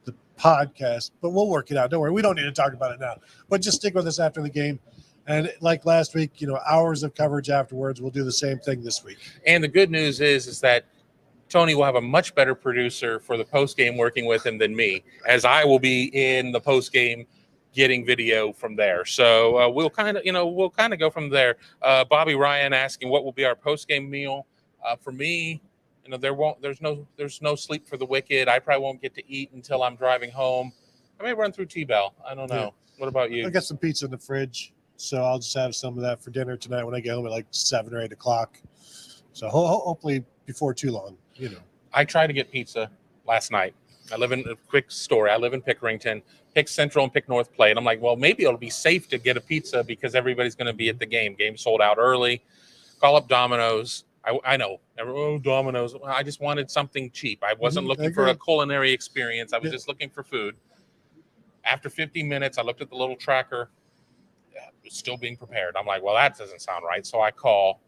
the podcast. But we'll work it out. Don't worry. We don't need to talk about it now. But just stick with us after the game. And like last week, hours of coverage afterwards. We'll do the same thing this week. And the good news is that Tony will have a much better producer for the post-game working with him than me, as I will be in the post-game getting video from there. So we'll kind of go from there. Bobby Ryan asking what will be our post-game meal. For me, there's no sleep for the wicked. I probably won't get to eat until I'm driving home. I may run through T-Bell. I don't know. Yeah. What about you? I got some pizza in the fridge, so I'll just have some of that for dinner tonight when I get home at like 7 or 8 o'clock. So hopefully before too long, I tried to get pizza last night. I live in a quick story. I live in Pickerington. Pick Central and Pick North played. I'm like, well, maybe it'll be safe to get a pizza because everybody's going to be at the game. Game sold out early. Call up Domino's. I know. Oh, Domino's. I just wanted something cheap. I wasn't looking for a culinary experience. I was just looking for food. After 50 minutes, I looked at the little tracker. It's still being prepared. I'm like, well, that doesn't sound right. So I call.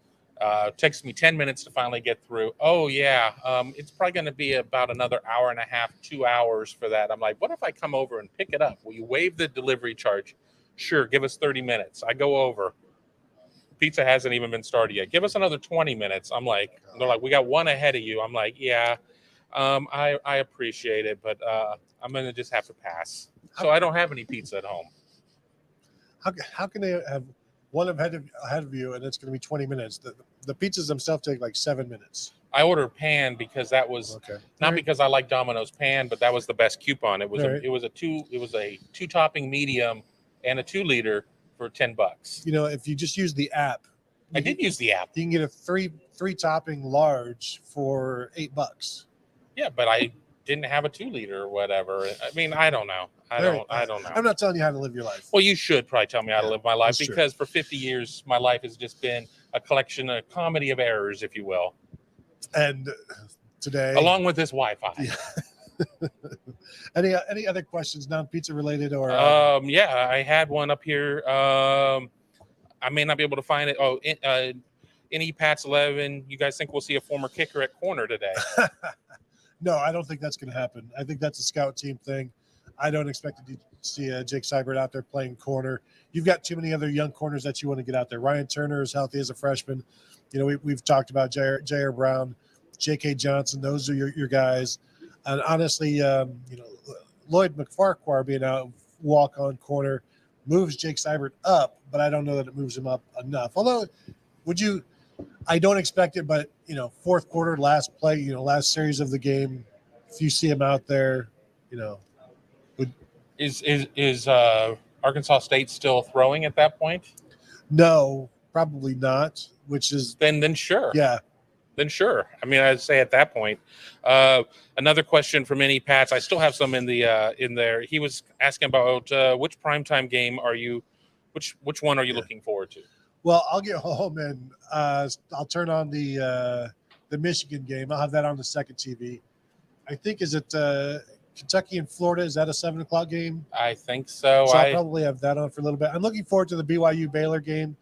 Takes me 10 minutes to finally get through. Oh, yeah. It's probably going to be about another hour and a half, 2 hours for that. I'm like, what if I come over and pick it up? Will you waive the delivery charge? Sure. Give us 30 minutes. I go over. Pizza hasn't even been started yet. Give us another 20 minutes. I'm like, they're like, we got one ahead of you. I'm like, yeah, I appreciate it, but I'm going to just have to pass. So I don't have any pizza at home. How can they have one ahead of you and it's going to be 20 minutes? The pizzas themselves take like 7 minutes. I ordered pan because that was not because I like Domino's pan, but that was the best coupon. It was a two topping medium and a 2 liter for $10. You know, if you just use the app, I did use the app. You can get a three topping large for $8. Yeah, but I didn't have a 2 liter or whatever. I mean, I don't know. I don't know. I'm not telling you how to live your life. Well, you should probably tell me how to live my life because for 50 years, my life has just been a collection, a comedy of errors, if you will. And today, along with this Wi-Fi. Yeah. Any other questions, non-pizza related or? Yeah, I had one up here. I may not be able to find it. Oh, NE Pats 11. You guys think we'll see a former kicker at corner today? No, I don't think that's going to happen. I think that's a scout team thing. I don't expect to see Jake Seibert out there playing corner. You've got too many other young corners that you want to get out there. Ryan Turner is healthy as a freshman. You know, we've talked about Jair Brown, J.K. Johnson. Those are your guys. And honestly, Lloyd McFarquhar being out walk-on corner moves Jake Seibert up, but I don't know that it moves him up enough. Although, I don't expect it, but, fourth quarter, last play, last series of the game, if you see him out there, Is Arkansas State still throwing at that point? No, probably not, which is... Then sure. Yeah. Then sure. I mean, I'd say at that point. Another question from NE Pats. I still have some in there. He was asking about which primetime game which one are you looking forward to? Well, I'll get home and I'll turn on the Michigan game. I'll have that on the second TV. I think, is it Kentucky and Florida? Is that a 7:00 game? I think so. So I'll probably have that on for a little bit. I'm looking forward to the BYU Baylor game.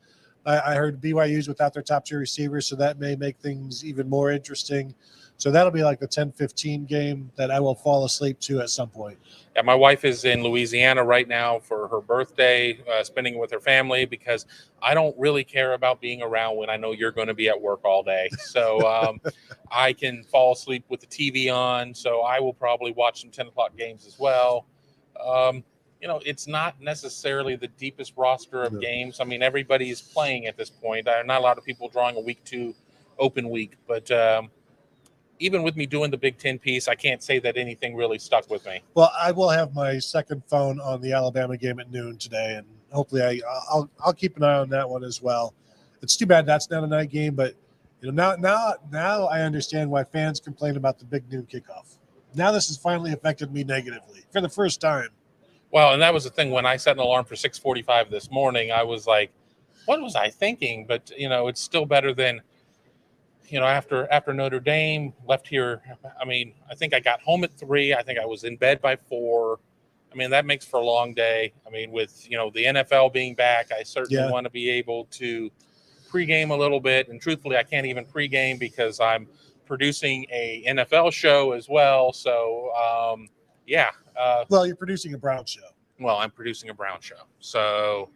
I heard BYU's without their top 2 receivers, so that may make things even more interesting. So that'll be like the 10-15 game that I will fall asleep to at some point. Yeah, my wife is in Louisiana right now for her birthday, spending it with her family because I don't really care about being around when I know you're going to be at work all day. So I can fall asleep with the TV on. So I will probably watch some 10:00 games as well. It's not necessarily the deepest roster of games. I mean, everybody's playing at this point. There are not a lot of people drawing a week 2 open week, but even with me doing the Big Ten piece, I can't say that anything really stuck with me. Well, I will have my second phone on the Alabama game at noon today, and hopefully I'll keep an eye on that one as well. It's too bad that's not a night game, but now I understand why fans complain about the big noon kickoff. Now this has finally affected me negatively for the first time. Well, and that was the thing when I set an alarm for 6:45 this morning. I was like, "What was I thinking?" But it's still better than. After Notre Dame left here, I mean, I think I got home at 3. I think I was in bed by 4. I mean, that makes for a long day. I mean, with, the NFL being back, I certainly want to be able to pregame a little bit. And truthfully, I can't even pregame because I'm producing a NFL show as well. So, well, you're producing a Brown show. Well, I'm producing a Brown show. So,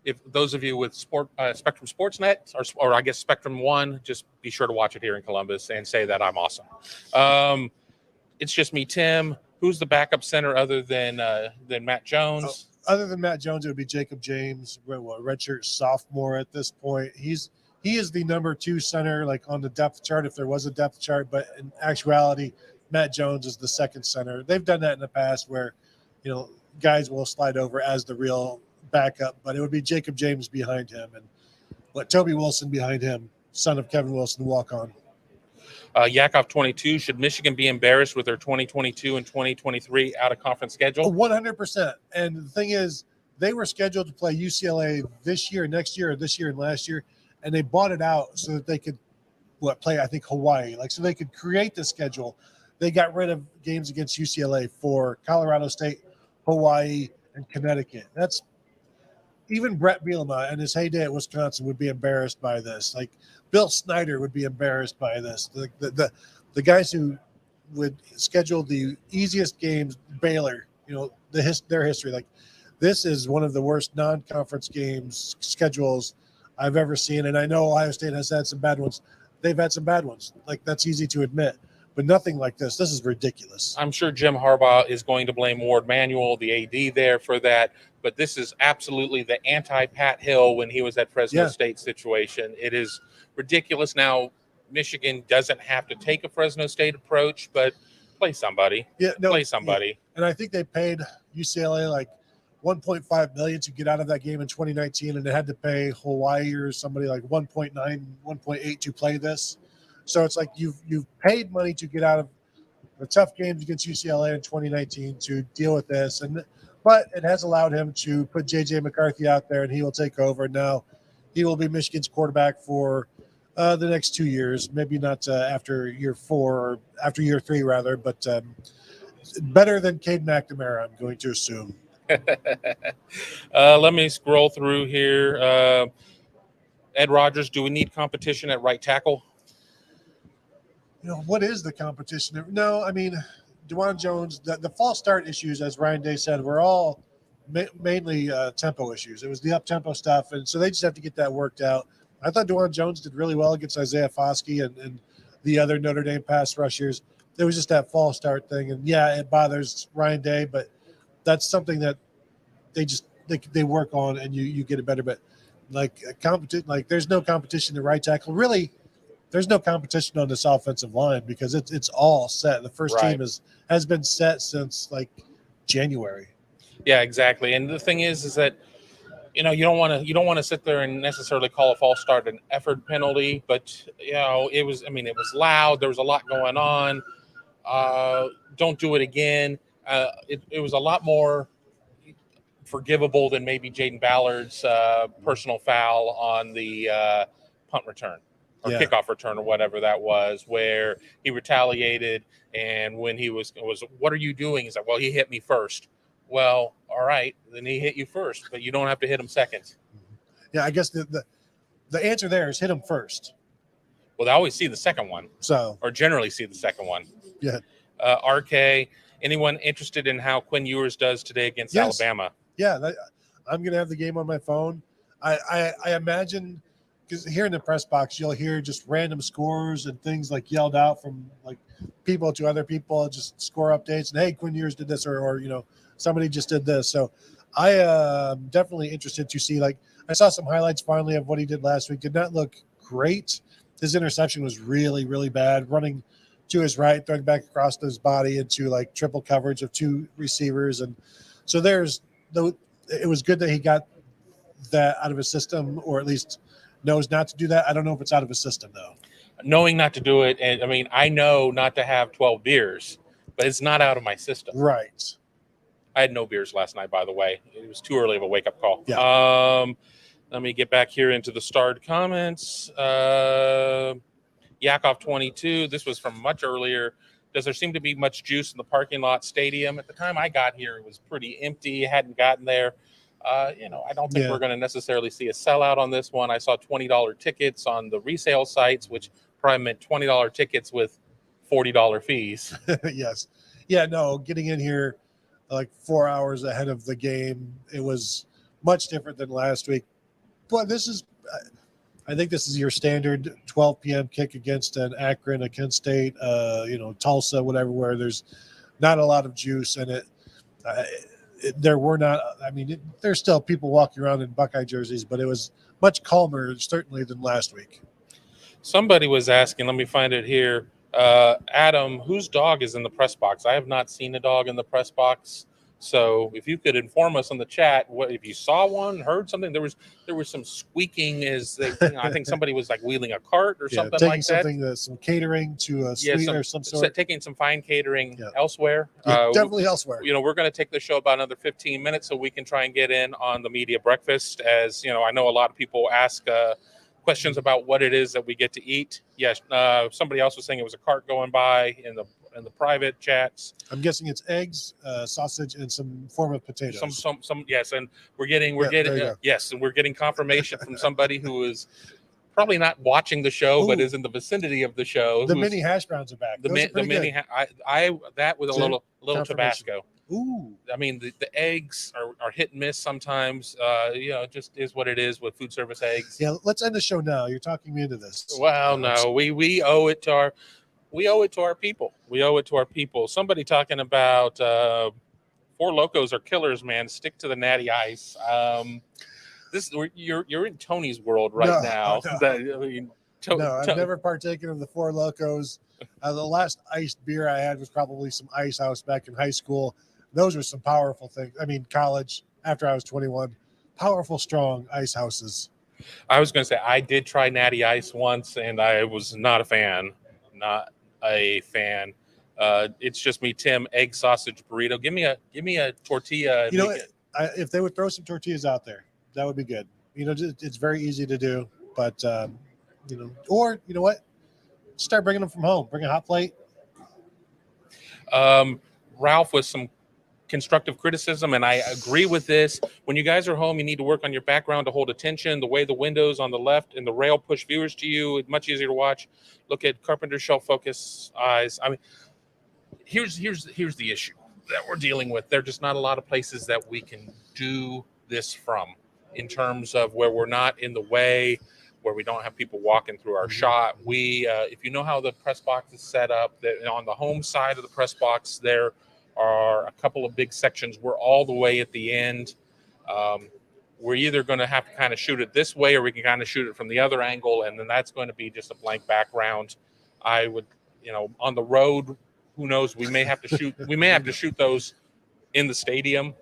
if those of you with Spectrum Sportsnet or I guess Spectrum One, just be sure to watch it here in Columbus and say that I'm awesome. It's just me, Tim. Who's the backup center other than Matt Jones? Other than Matt Jones, it would be Jacob James, redshirt sophomore at this point. He is the number 2 center, like on the depth chart, if there was a depth chart. But in actuality, Matt Jones is the second center. They've done that in the past where, guys will slide over as the real backup, but it would be Jacob James behind him and Toby Wilson behind him, son of Kevin Wilson, walk on. Yakov 22, should Michigan be embarrassed with their 2022 and 2023 out-of-conference schedule? 100%. And the thing is, they were scheduled to play UCLA this year, next year, or this year and last year, and they bought it out so that they could play, I think, Hawaii. So they could create the schedule. They got rid of games against UCLA for Colorado State, Hawaii, and Connecticut. That's even Brett Bielema in his heyday at Wisconsin would be embarrassed by this. Like Bill Snyder would be embarrassed by this. The guys who would schedule the easiest games, Baylor, their history. Like this is one of the worst non-conference games schedules I've ever seen. And I know Ohio State has had some bad ones. They've had some bad ones. Like that's easy to admit. But nothing like this. This is ridiculous. I'm sure Jim Harbaugh is going to blame Ward Manuel, the AD there, for that. But this is absolutely the anti-Pat Hill when he was at Fresno State situation. It is ridiculous. Now, Michigan doesn't have to take a Fresno State approach, but play somebody. Play somebody. Yeah. And I think they paid UCLA like $1.5 million to get out of that game in 2019, and they had to pay Hawaii or somebody like 1.9, 1.8 to play this. So it's like you've paid money to get out of the tough games against UCLA in 2019 to deal with this, but it has allowed him to put J.J. McCarthy out there, and he will take over. Now he will be Michigan's quarterback for the next 2 years, maybe not after year 4 or after year 3 rather, but better than Cade McNamara, I'm going to assume. Let me scroll through here. Ed Rogers, do we need competition at right tackle? What is the competition? No, I mean, DeJuan Jones, the false start issues, as Ryan Day said, were all mainly tempo issues. It was the up-tempo stuff, and so they just have to get that worked out. I thought DeJuan Jones did really well against Isaiah Foskey and the other Notre Dame pass rushers. There was just that false start thing, and it bothers Ryan Day, but that's something that they work on, and you get it better. But there's no competition at right tackle. Really, there's no competition on this offensive line because it's all set. The first team has been set since like January. Yeah, exactly. And the thing is that you don't want to sit there and necessarily call a false start an effort penalty, but it was loud. There was a lot going on. Don't do it again. It was a lot more forgivable than maybe Jaden Ballard's personal foul on the punt return or kickoff return or whatever that was, where he retaliated. And when he was, what are you doing? He's like, well, he hit me first. Well, all right, then he hit you first, but you don't have to hit him second. Yeah, I guess the answer there is hit him first. Well, they always see the second one. Or generally see the second one. Yeah. RK, anyone interested in how Quinn Ewers does today against Alabama? Yeah, I'm going to have the game on my phone. I imagine, because here in the press box, you'll hear just random scores and things like yelled out from like people to other people, just score updates. And, hey, Quinn Ewers did this or somebody just did this. So I am definitely interested to see, I saw some highlights finally of what he did last week. Did not look great. His interception was really, really bad, running to his right, throwing back across his body into triple coverage of 2 receivers. And so it was good that he got that out of his system, or at least knows not to do that. I don't know if it's out of his system though. Knowing not to do it. And I know not to have 12 beers, but it's not out of my system. Right. I had no beers last night, by the way. It was too early of a wake-up call. Yeah. Let me get back here into the starred comments. Yakov 22, this was from much earlier. Does there seem to be much juice in the parking lot stadium? At the time I got here, it was pretty empty. Hadn't gotten there. I don't think we're going to necessarily see a sellout on this one. I saw $20 tickets on the resale sites, which probably meant $20 tickets with $40 fees. Yes. Yeah, no, getting in here 4 hours ahead of the game, it was much different than last week. But I think this is your standard 12 p.m. kick against an Akron, a Kent State, Tulsa, whatever, where there's not a lot of juice in it. There's still people walking around in Buckeye jerseys, but it was much calmer, certainly, than last week. Somebody was asking, let me find it here. Adam, whose dog is in the press box? I have not seen a dog in the press box. So if you could inform us on the chat, what if you saw one, heard something? There was some squeaking I think somebody was like wheeling a cart or something taking like something that. some catering to a suite or some sort. Taking some fine catering elsewhere. Definitely elsewhere. We're going to take the show about another 15 minutes so we can try and get in on the media breakfast. As I know a lot of people ask questions about what it is that we get to eat. Yes, somebody else was saying it was a cart going by in the private chats. I'm guessing it's eggs, sausage, and some form of potatoes. Some yes, and we're getting yes, and we're getting confirmation from somebody who is probably not watching the show, but is in the vicinity of the show. The mini hash browns are back. The mini that with a little Tabasco. Ooh, I mean the eggs are hit and miss sometimes. It just is what it is with food service eggs. Yeah, let's end the show now. You're talking me into this. Well, no, we owe it to our people. We owe it to our people. Somebody talking about Four Locos are killers, man. Stick to the natty ice. You're in Tony's world now. I've never partaken of the Four Locos. The last iced beer I had was probably some Ice House back in high school. Those were some powerful things. I mean, college, after I was 21, powerful, strong ice houses. I was going to say, I did try natty ice once, and I was not a fan. Not a fan. It's just me, Tim. Egg sausage burrito. Give me a tortilla. If they would throw some tortillas out there, that would be good. It's very easy to do, but or you know what? Start bringing them from home. Bring a hot plate. Ralph with some constructive criticism, and I agree with this. When you guys are home, you need to work on your background to hold attention. The way the windows on the left and the rail push viewers to you, it's much easier to watch. Look at Carpenter shelf focus eyes. I mean, here's the issue that we're dealing with. There are just not a lot of places that we can do this from, in terms of where we're not in the way, where we don't have people walking through our shot. We, if you know how the press box is set up, that on the home side of the press box, there are a couple of big sections. We're all the way at the end. We're either going to have to kind of shoot it this way, or we can kind of shoot it from the other angle, and then that's going to be just a blank background. I would, on the road, who knows? We may have to shoot. We may have to shoot those in the stadium,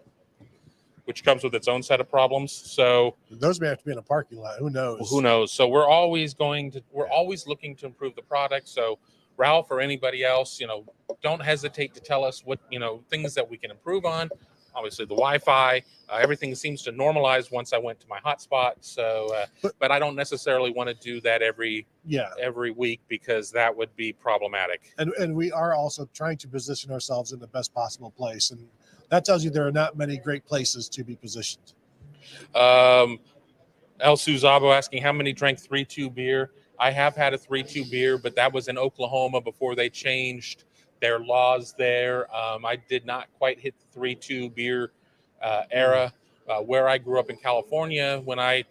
which comes with its own set of problems. So those may have to be in a parking lot. Who knows? Who knows? So we're always looking to improve the product. So Ralph or anybody else, don't hesitate to tell us what, things that we can improve on. Obviously the Wi-Fi, everything seems to normalize once I went to my hotspot. So, but I don't necessarily want to do that every week, because that would be problematic. And we are also trying to position ourselves in the best possible place. And that tells you there are not many great places to be positioned. El Suzabo asking how many drank 3-2 beer. I have had a 3-2 beer, but that was in Oklahoma before they changed their laws there. I did not quite hit the 3-2 beer era. Where I grew up in California, when I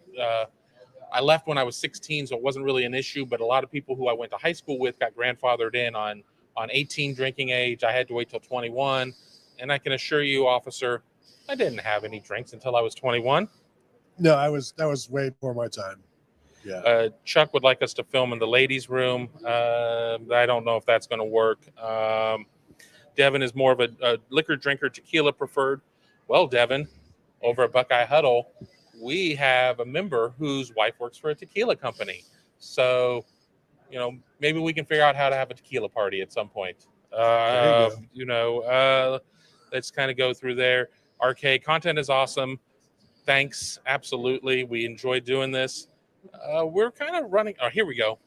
left when I was 16, so it wasn't really an issue, but a lot of people who I went to high school with got grandfathered in on 18 drinking age. I had to wait till 21. And I can assure you, officer, I didn't have any drinks until I was 21. No, that was way before my time. Yeah. Chuck would like us to film in the ladies' room. I don't know if that's going to work. Devin is more of a liquor drinker, tequila preferred. Well, Devin, over at Buckeye Huddle, we have a member whose wife works for a tequila company. So, maybe we can figure out how to have a tequila party at some point. Let's kind of go through there. RK, content is awesome. Thanks. Absolutely. We enjoyed doing this. We're kind of running. Oh, here we go.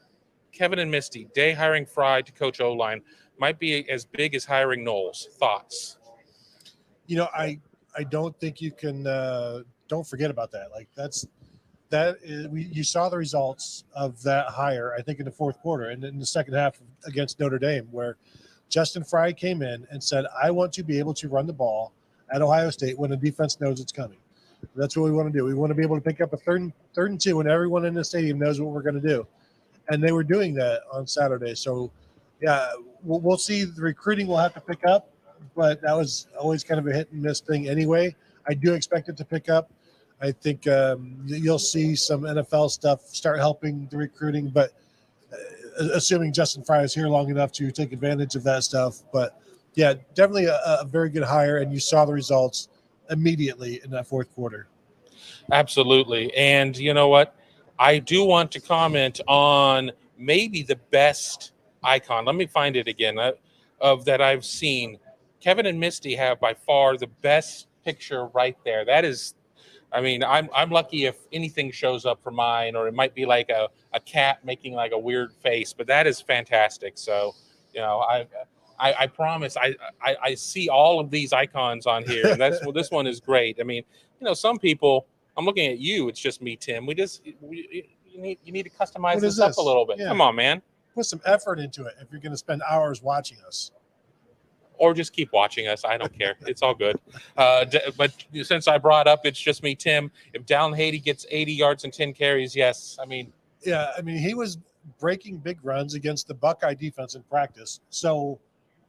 Kevin and Misty, Day hiring Fry to coach O-line might be as big as hiring Knowles. Thoughts? I don't think you can, don't forget about that. Like you saw the results of that hire, I think, in the fourth quarter and in the second half against Notre Dame, where Justin Fry came in and said, I want to be able to run the ball at Ohio State when the defense knows it's coming. That's what we want to do. We want to be able to pick up a third and 2 when everyone in the stadium knows what we're going to do. And they were doing that on Saturday. So, yeah, we'll see. The recruiting will have to pick up, but that was always kind of a hit and miss thing anyway. I do expect it to pick up. I think you'll see some NFL stuff start helping the recruiting, but assuming Justin Fry is here long enough to take advantage of that stuff. But yeah, definitely a very good hire, and you saw the results immediately in that fourth quarter. Absolutely. And you know what? I do want to comment on maybe the best icon. Let me find it again of that I've seen. Kevin and Misty have by far the best picture right there. That is, I mean, I'm lucky if anything shows up for mine, or it might be like a cat making like a weird face, but that is fantastic. So, you know, I promise I see all of these icons on here, and that's well, this one is great. I mean, you know, some people, I'm looking at you. It's just me, Tim. You need to customize What is this up this? a little bit. Yeah. Come on, man. Put some effort into it if you're going to spend hours watching us. Or just keep watching us. I don't care. It's all good. But since I brought up it's just me, Tim, if Dallin Haiti gets 80 yards and 10 carries, yes. I mean, Yeah, I mean, he was breaking big runs against the Buckeye defense in practice. So,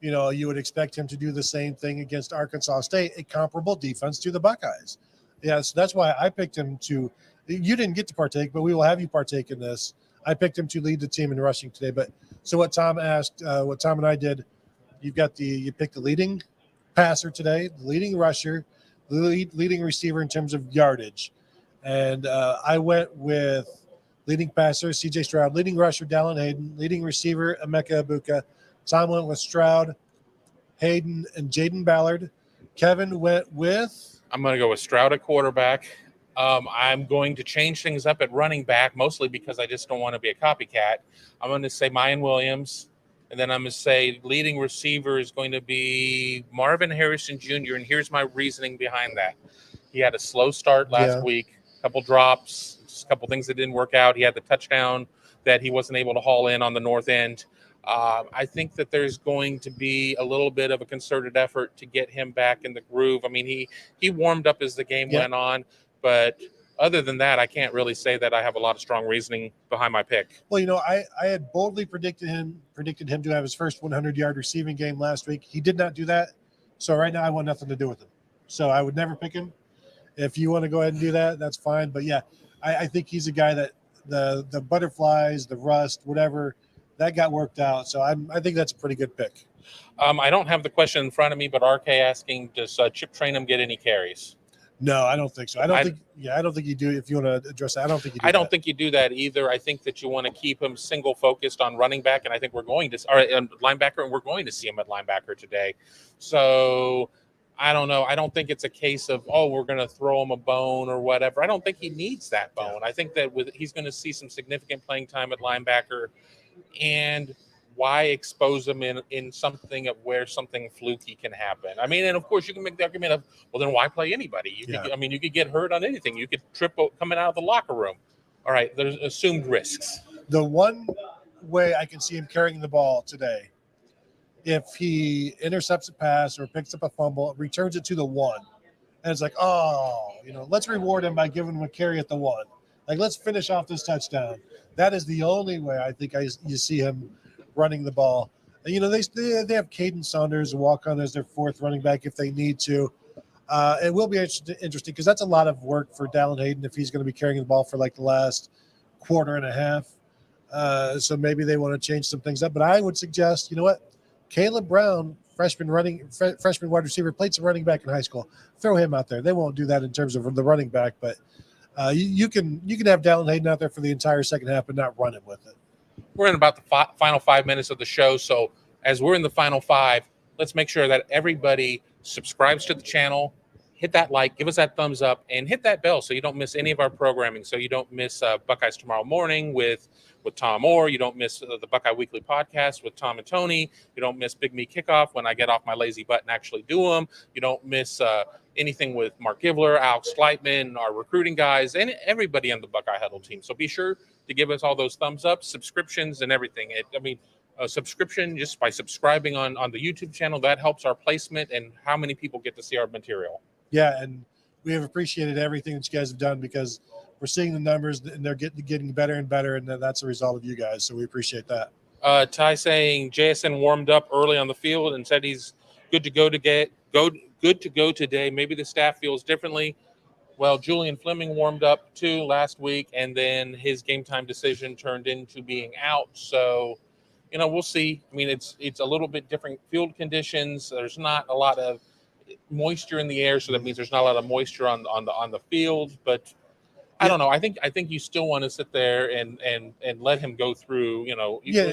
you know, you would expect him to do the same thing against Arkansas State, a comparable defense to the Buckeyes. Yeah, so that's why I picked him to – you didn't get to partake, but we will have you partake in this. I picked him to lead the team in rushing today. But so what Tom asked, what Tom and I did, you picked the leading passer today, the leading rusher, the leading receiver in terms of yardage. And I went with leading passer, C.J. Stroud, leading rusher, Dallin Hayden, leading receiver, Emeka Ibuka. Tom went with Stroud, Hayden, and Jaden Ballard. Kevin went with? I'm going to go with Stroud at quarterback. I'm going to change things up at running back, mostly because I just don't want to be a copycat. I'm going to say Mayan Williams. And then I'm going to say leading receiver is going to be Marvin Harrison Jr. And here's my reasoning behind that. He had a slow start last week, a couple drops, just a couple things that didn't work out. He had the touchdown that he wasn't able to haul in on the north end. I think that there's going to be a little bit of a concerted effort to get him back in the groove. I mean, he warmed up as the game went on, but other than that, I can't really say that I have a lot of strong reasoning behind my pick. Well, you know, I had boldly predicted him to have his first 100-yard receiving game last week. He did not do that. So right now I want nothing to do with him. So I would never pick him. If you want to go ahead and do that, that's fine. But yeah, I think he's a guy that the butterflies, the rust, whatever, that got worked out. So I think that's a pretty good pick. I don't have the question in front of me, but RK asking, does Chip Trainum get any carries? No, I don't think so. I don't think you do. If you want to address that, I don't think you do. I don't think you do that either. I think that you want to keep him single focused on running back, and I think we're going to linebacker, and we're going to see him at linebacker today. So I don't know. I don't think it's a case of we're going to throw him a bone or whatever. I don't think he needs that bone. I think that he's going to see some significant playing time at linebacker, and why expose them in something of where something fluky can happen? I mean, and of course you can make the argument of, well, then why play anybody? You could get hurt on anything. You could trip coming out of the locker room. All right, there's assumed risks. The one way I can see him carrying the ball today, if he intercepts a pass or picks up a fumble, returns it to the one, and it's like, let's reward him by giving him a carry at the one. Like, let's finish off this touchdown. That is the only way I think you see him running the ball. You know, they have Caden Saunders walk on as their fourth running back if they need to. It will be interesting because that's a lot of work for Dallin Hayden if he's going to be carrying the ball for like the last quarter and a half. So maybe they want to change some things up. But I would suggest, you know what, Caleb Brown, freshman wide receiver, played some running back in high school. Throw him out there. They won't do that in terms of the running back, but you can have Dallin Hayden out there for the entire second half and not run him with it. We're in about the final 5 minutes of the show. So as we're in the final 5, let's make sure that everybody subscribes to the channel, hit that like, give us that thumbs up, and hit that bell so you don't miss any of our programming. So you don't miss Buckeyes Tomorrow Morning with Tom Orr. You don't miss the Buckeye Weekly Podcast with Tom and Tony. You don't miss Big Me Kickoff when I get off my lazy butt and actually do them. You don't miss anything with Mark Givler, Alex Sleitman, our recruiting guys, and everybody on the Buckeye Huddle team. So be sure to give us all those thumbs up, subscriptions, and everything. A subscription just by subscribing on the YouTube channel, that helps our placement and how many people get to see our material. Yeah, and we have appreciated everything that you guys have done because we're seeing the numbers and they're getting better and better, and that's a result of you guys. So we appreciate that. Ty saying JSN warmed up early on the field and said he's good to go today. Maybe the staff feels differently. Well, Julian Fleming warmed up too last week, and then his game time decision turned into being out. So we'll see. I mean, it's a little bit different field conditions. There's not a lot of moisture in the air, so that means there's not a lot of moisture on the field. But I don't know. I think you still want to sit there and let him go through,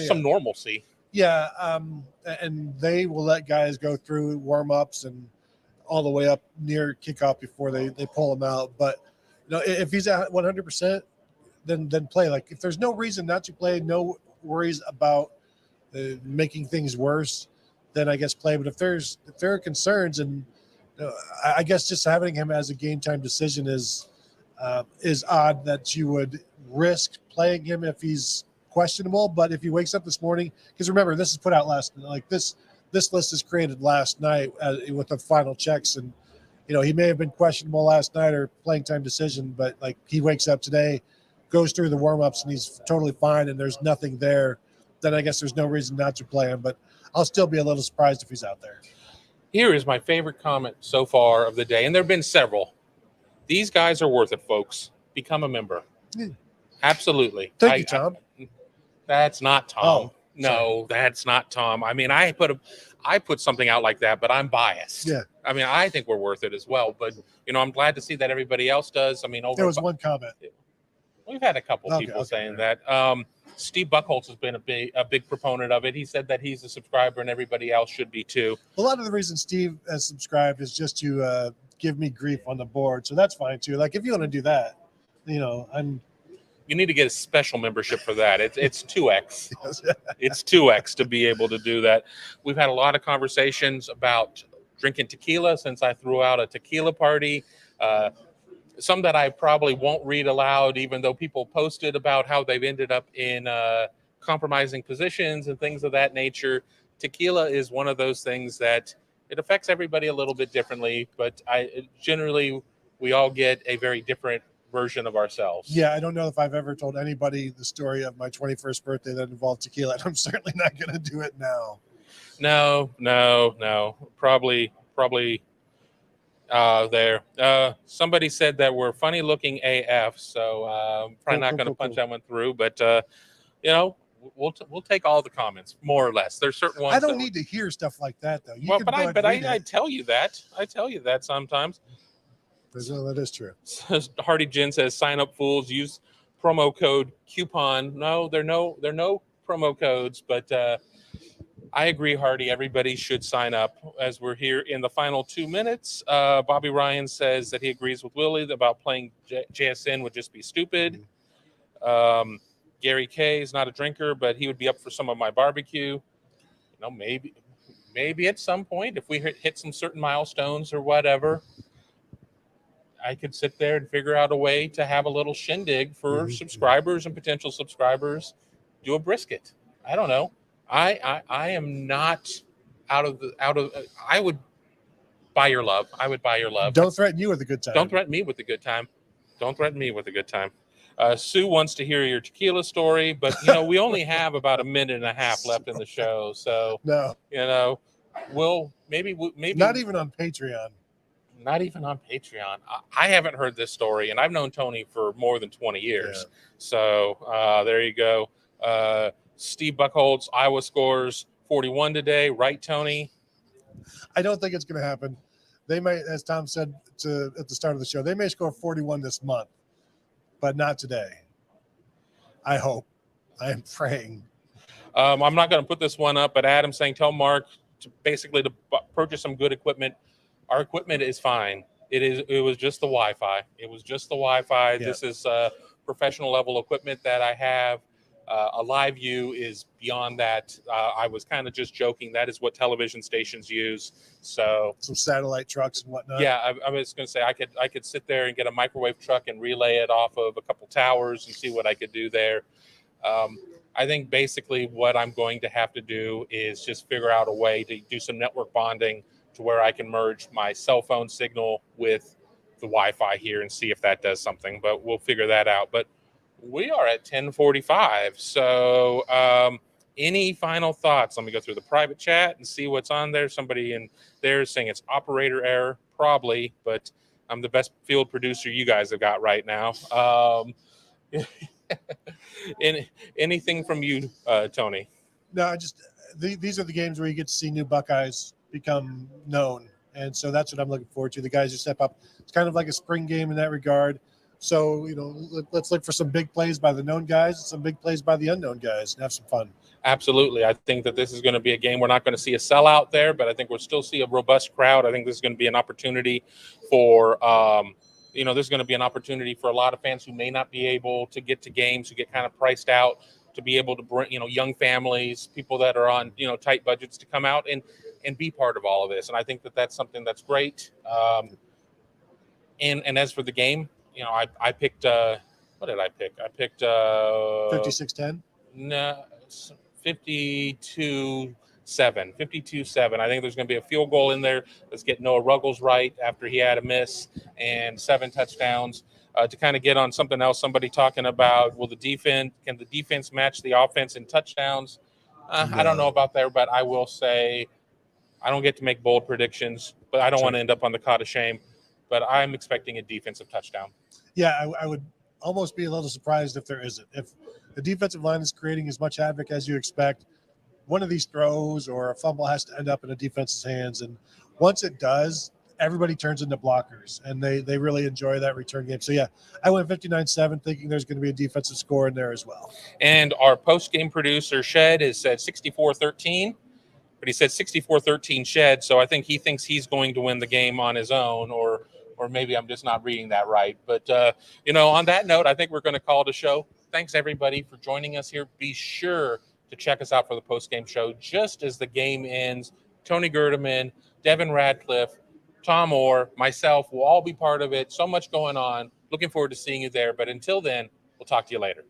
some normalcy. Yeah, and they will let guys go through warm-ups and all the way up near kickoff before they pull them out. But if he's at 100%, then play. Like, if there's no reason not to play, no worries about making things worse, then I guess play. But if there are concerns, and I guess just having him as a game time decision is odd that you would risk playing him if he's questionable. But if he wakes up this morning, because remember, this is put out last, like this list is created last night with the final checks, and he may have been questionable last night or playing time decision, but like he wakes up today, goes through the warm-ups, and he's totally fine, and there's nothing there, then I guess there's no reason not to play him. But I'll still be a little surprised if he's out there. Here is my favorite comment so far of the day, and there have been several. These guys are worth it, folks. Become a member. Yeah. Absolutely. Thank you, Tom. That's not Tom. Oh, no, that's not Tom. I mean, I put something out like that, but I'm biased. Yeah. I mean, I think we're worth it as well, but I'm glad to see that everybody else does. I mean, There was one comment. We've had a couple people saying that. Steve Buckholz has been a big proponent of it. He said that he's a subscriber and everybody else should be too. A lot of the reason Steve has subscribed is just to give me grief on the board, so that's fine too. Like, if you want to do that, you need to get a special membership for that. It's 2x. It's 2x to be able to do that. We've had a lot of conversations about drinking tequila since I threw out a tequila party. Some that I probably won't read aloud, even though people posted about how they've ended up in compromising positions and things of that nature. Tequila is one of those things that it affects everybody a little bit differently, but generally we all get a very different version of ourselves. Yeah, I don't know if I've ever told anybody the story of my 21st birthday that involved tequila, and I'm certainly not going to do it now. No. Probably there. Somebody said that we're funny looking AF, so probably not going to punch that one through, but we'll take all the comments more or less. There's certain ones I don't need to hear stuff like that though. I tell you that. I tell you that sometimes. No, that is true. Hardy Jen says, sign up fools, use promo code coupon. No, there are no promo codes, but I agree, Hardy. Everybody should sign up as we're here in the final 2 minutes. Bobby Ryan says that he agrees with Willie about playing JSN would just be stupid. Gary K is not a drinker, but he would be up for some of my barbecue. Maybe at some point, if we hit some certain milestones or whatever, I could sit there and figure out a way to have a little shindig for subscribers and potential subscribers. Do a brisket. I don't know. I am not out of. I would buy your love. I would buy your love. Don't threaten you with a good time. Don't threaten me with a good time. Don't threaten me with a good time. Sue wants to hear your tequila story, but we only have about a minute and a half left in the show, so no. We'll maybe not even on Patreon. Not even on Patreon. I haven't heard this story, and I've known Tony for more than 20 years. Yeah. So there you go. Steve Buckholz, Iowa scores 41 today. Right, Tony? I don't think it's going to happen. They might, as Tom said at the start of the show, they may score 41 this month, but not today. I hope. I am praying. I'm not going to put this one up, but Adam's saying tell Mark to purchase some good equipment. Our equipment is fine. It was just the Wi-Fi. It was just the Wi-Fi. Yeah. This is professional level equipment that I have. A live view is beyond that. I was kind of just joking. That is what television stations use. So some satellite trucks and whatnot. Yeah, I was going to say I could sit there and get a microwave truck and relay it off of a couple towers and see what I could do there. I think basically what I'm going to have to do is just figure out a way to do some network bonding to where I can merge my cell phone signal with the Wi-Fi here and see if that does something, but we'll figure that out. But we are at 10:45. So any final thoughts? Let me go through the private chat and see what's on there. Somebody in there is saying it's operator error, probably, but I'm the best field producer you guys have got right now. Anything from you, Tony? No, these are the games where you get to see new Buckeyes become known. And so that's what I'm looking forward to. The guys who step up. It's kind of like a spring game in that regard. So, let's look for some big plays by the known guys and some big plays by the unknown guys and have some fun. Absolutely. I think that this is going to be a game. We're not going to see a sellout there, but I think we'll still see a robust crowd. I think this is going to be an opportunity for, there's going to be an opportunity for a lot of fans who may not be able to get to games, who get kind of priced out, to be able to bring, young families, people that are on, tight budgets to come out and be part of all of this. And I think that that's something that's great. And as for the game, I picked, what did I pick? I picked 56-10? No, 52-7. 52-7. I think there's going to be a field goal in there. Let's get Noah Ruggles right after he had a miss, and 7 touchdowns. To kind of get on something else, somebody talking about, can the defense match the offense in touchdowns? I don't know about that, but I will say I don't get to make bold predictions, but I don't want to end up on the cot of shame. But I'm expecting a defensive touchdown. Yeah, I would almost be a little surprised if there isn't. If the defensive line is creating as much havoc as you expect, one of these throws or a fumble has to end up in a defense's hands. And once it does, everybody turns into blockers, and they really enjoy that return game. So, yeah, I went 59-7, thinking there's going to be a defensive score in there as well. And our post-game producer, Shed, has said 64-13. But he said 64-13 Shed, so I think he thinks he's going to win the game on his own, or maybe I'm just not reading that right. But, on that note, I think we're going to call it a show. Thanks, everybody, for joining us here. Be sure to check us out for the post-game show just as the game ends. Tony Gerdeman, Devin Radcliffe, Tom Orr, myself will all be part of it. So much going on. Looking forward to seeing you there. But until then, we'll talk to you later.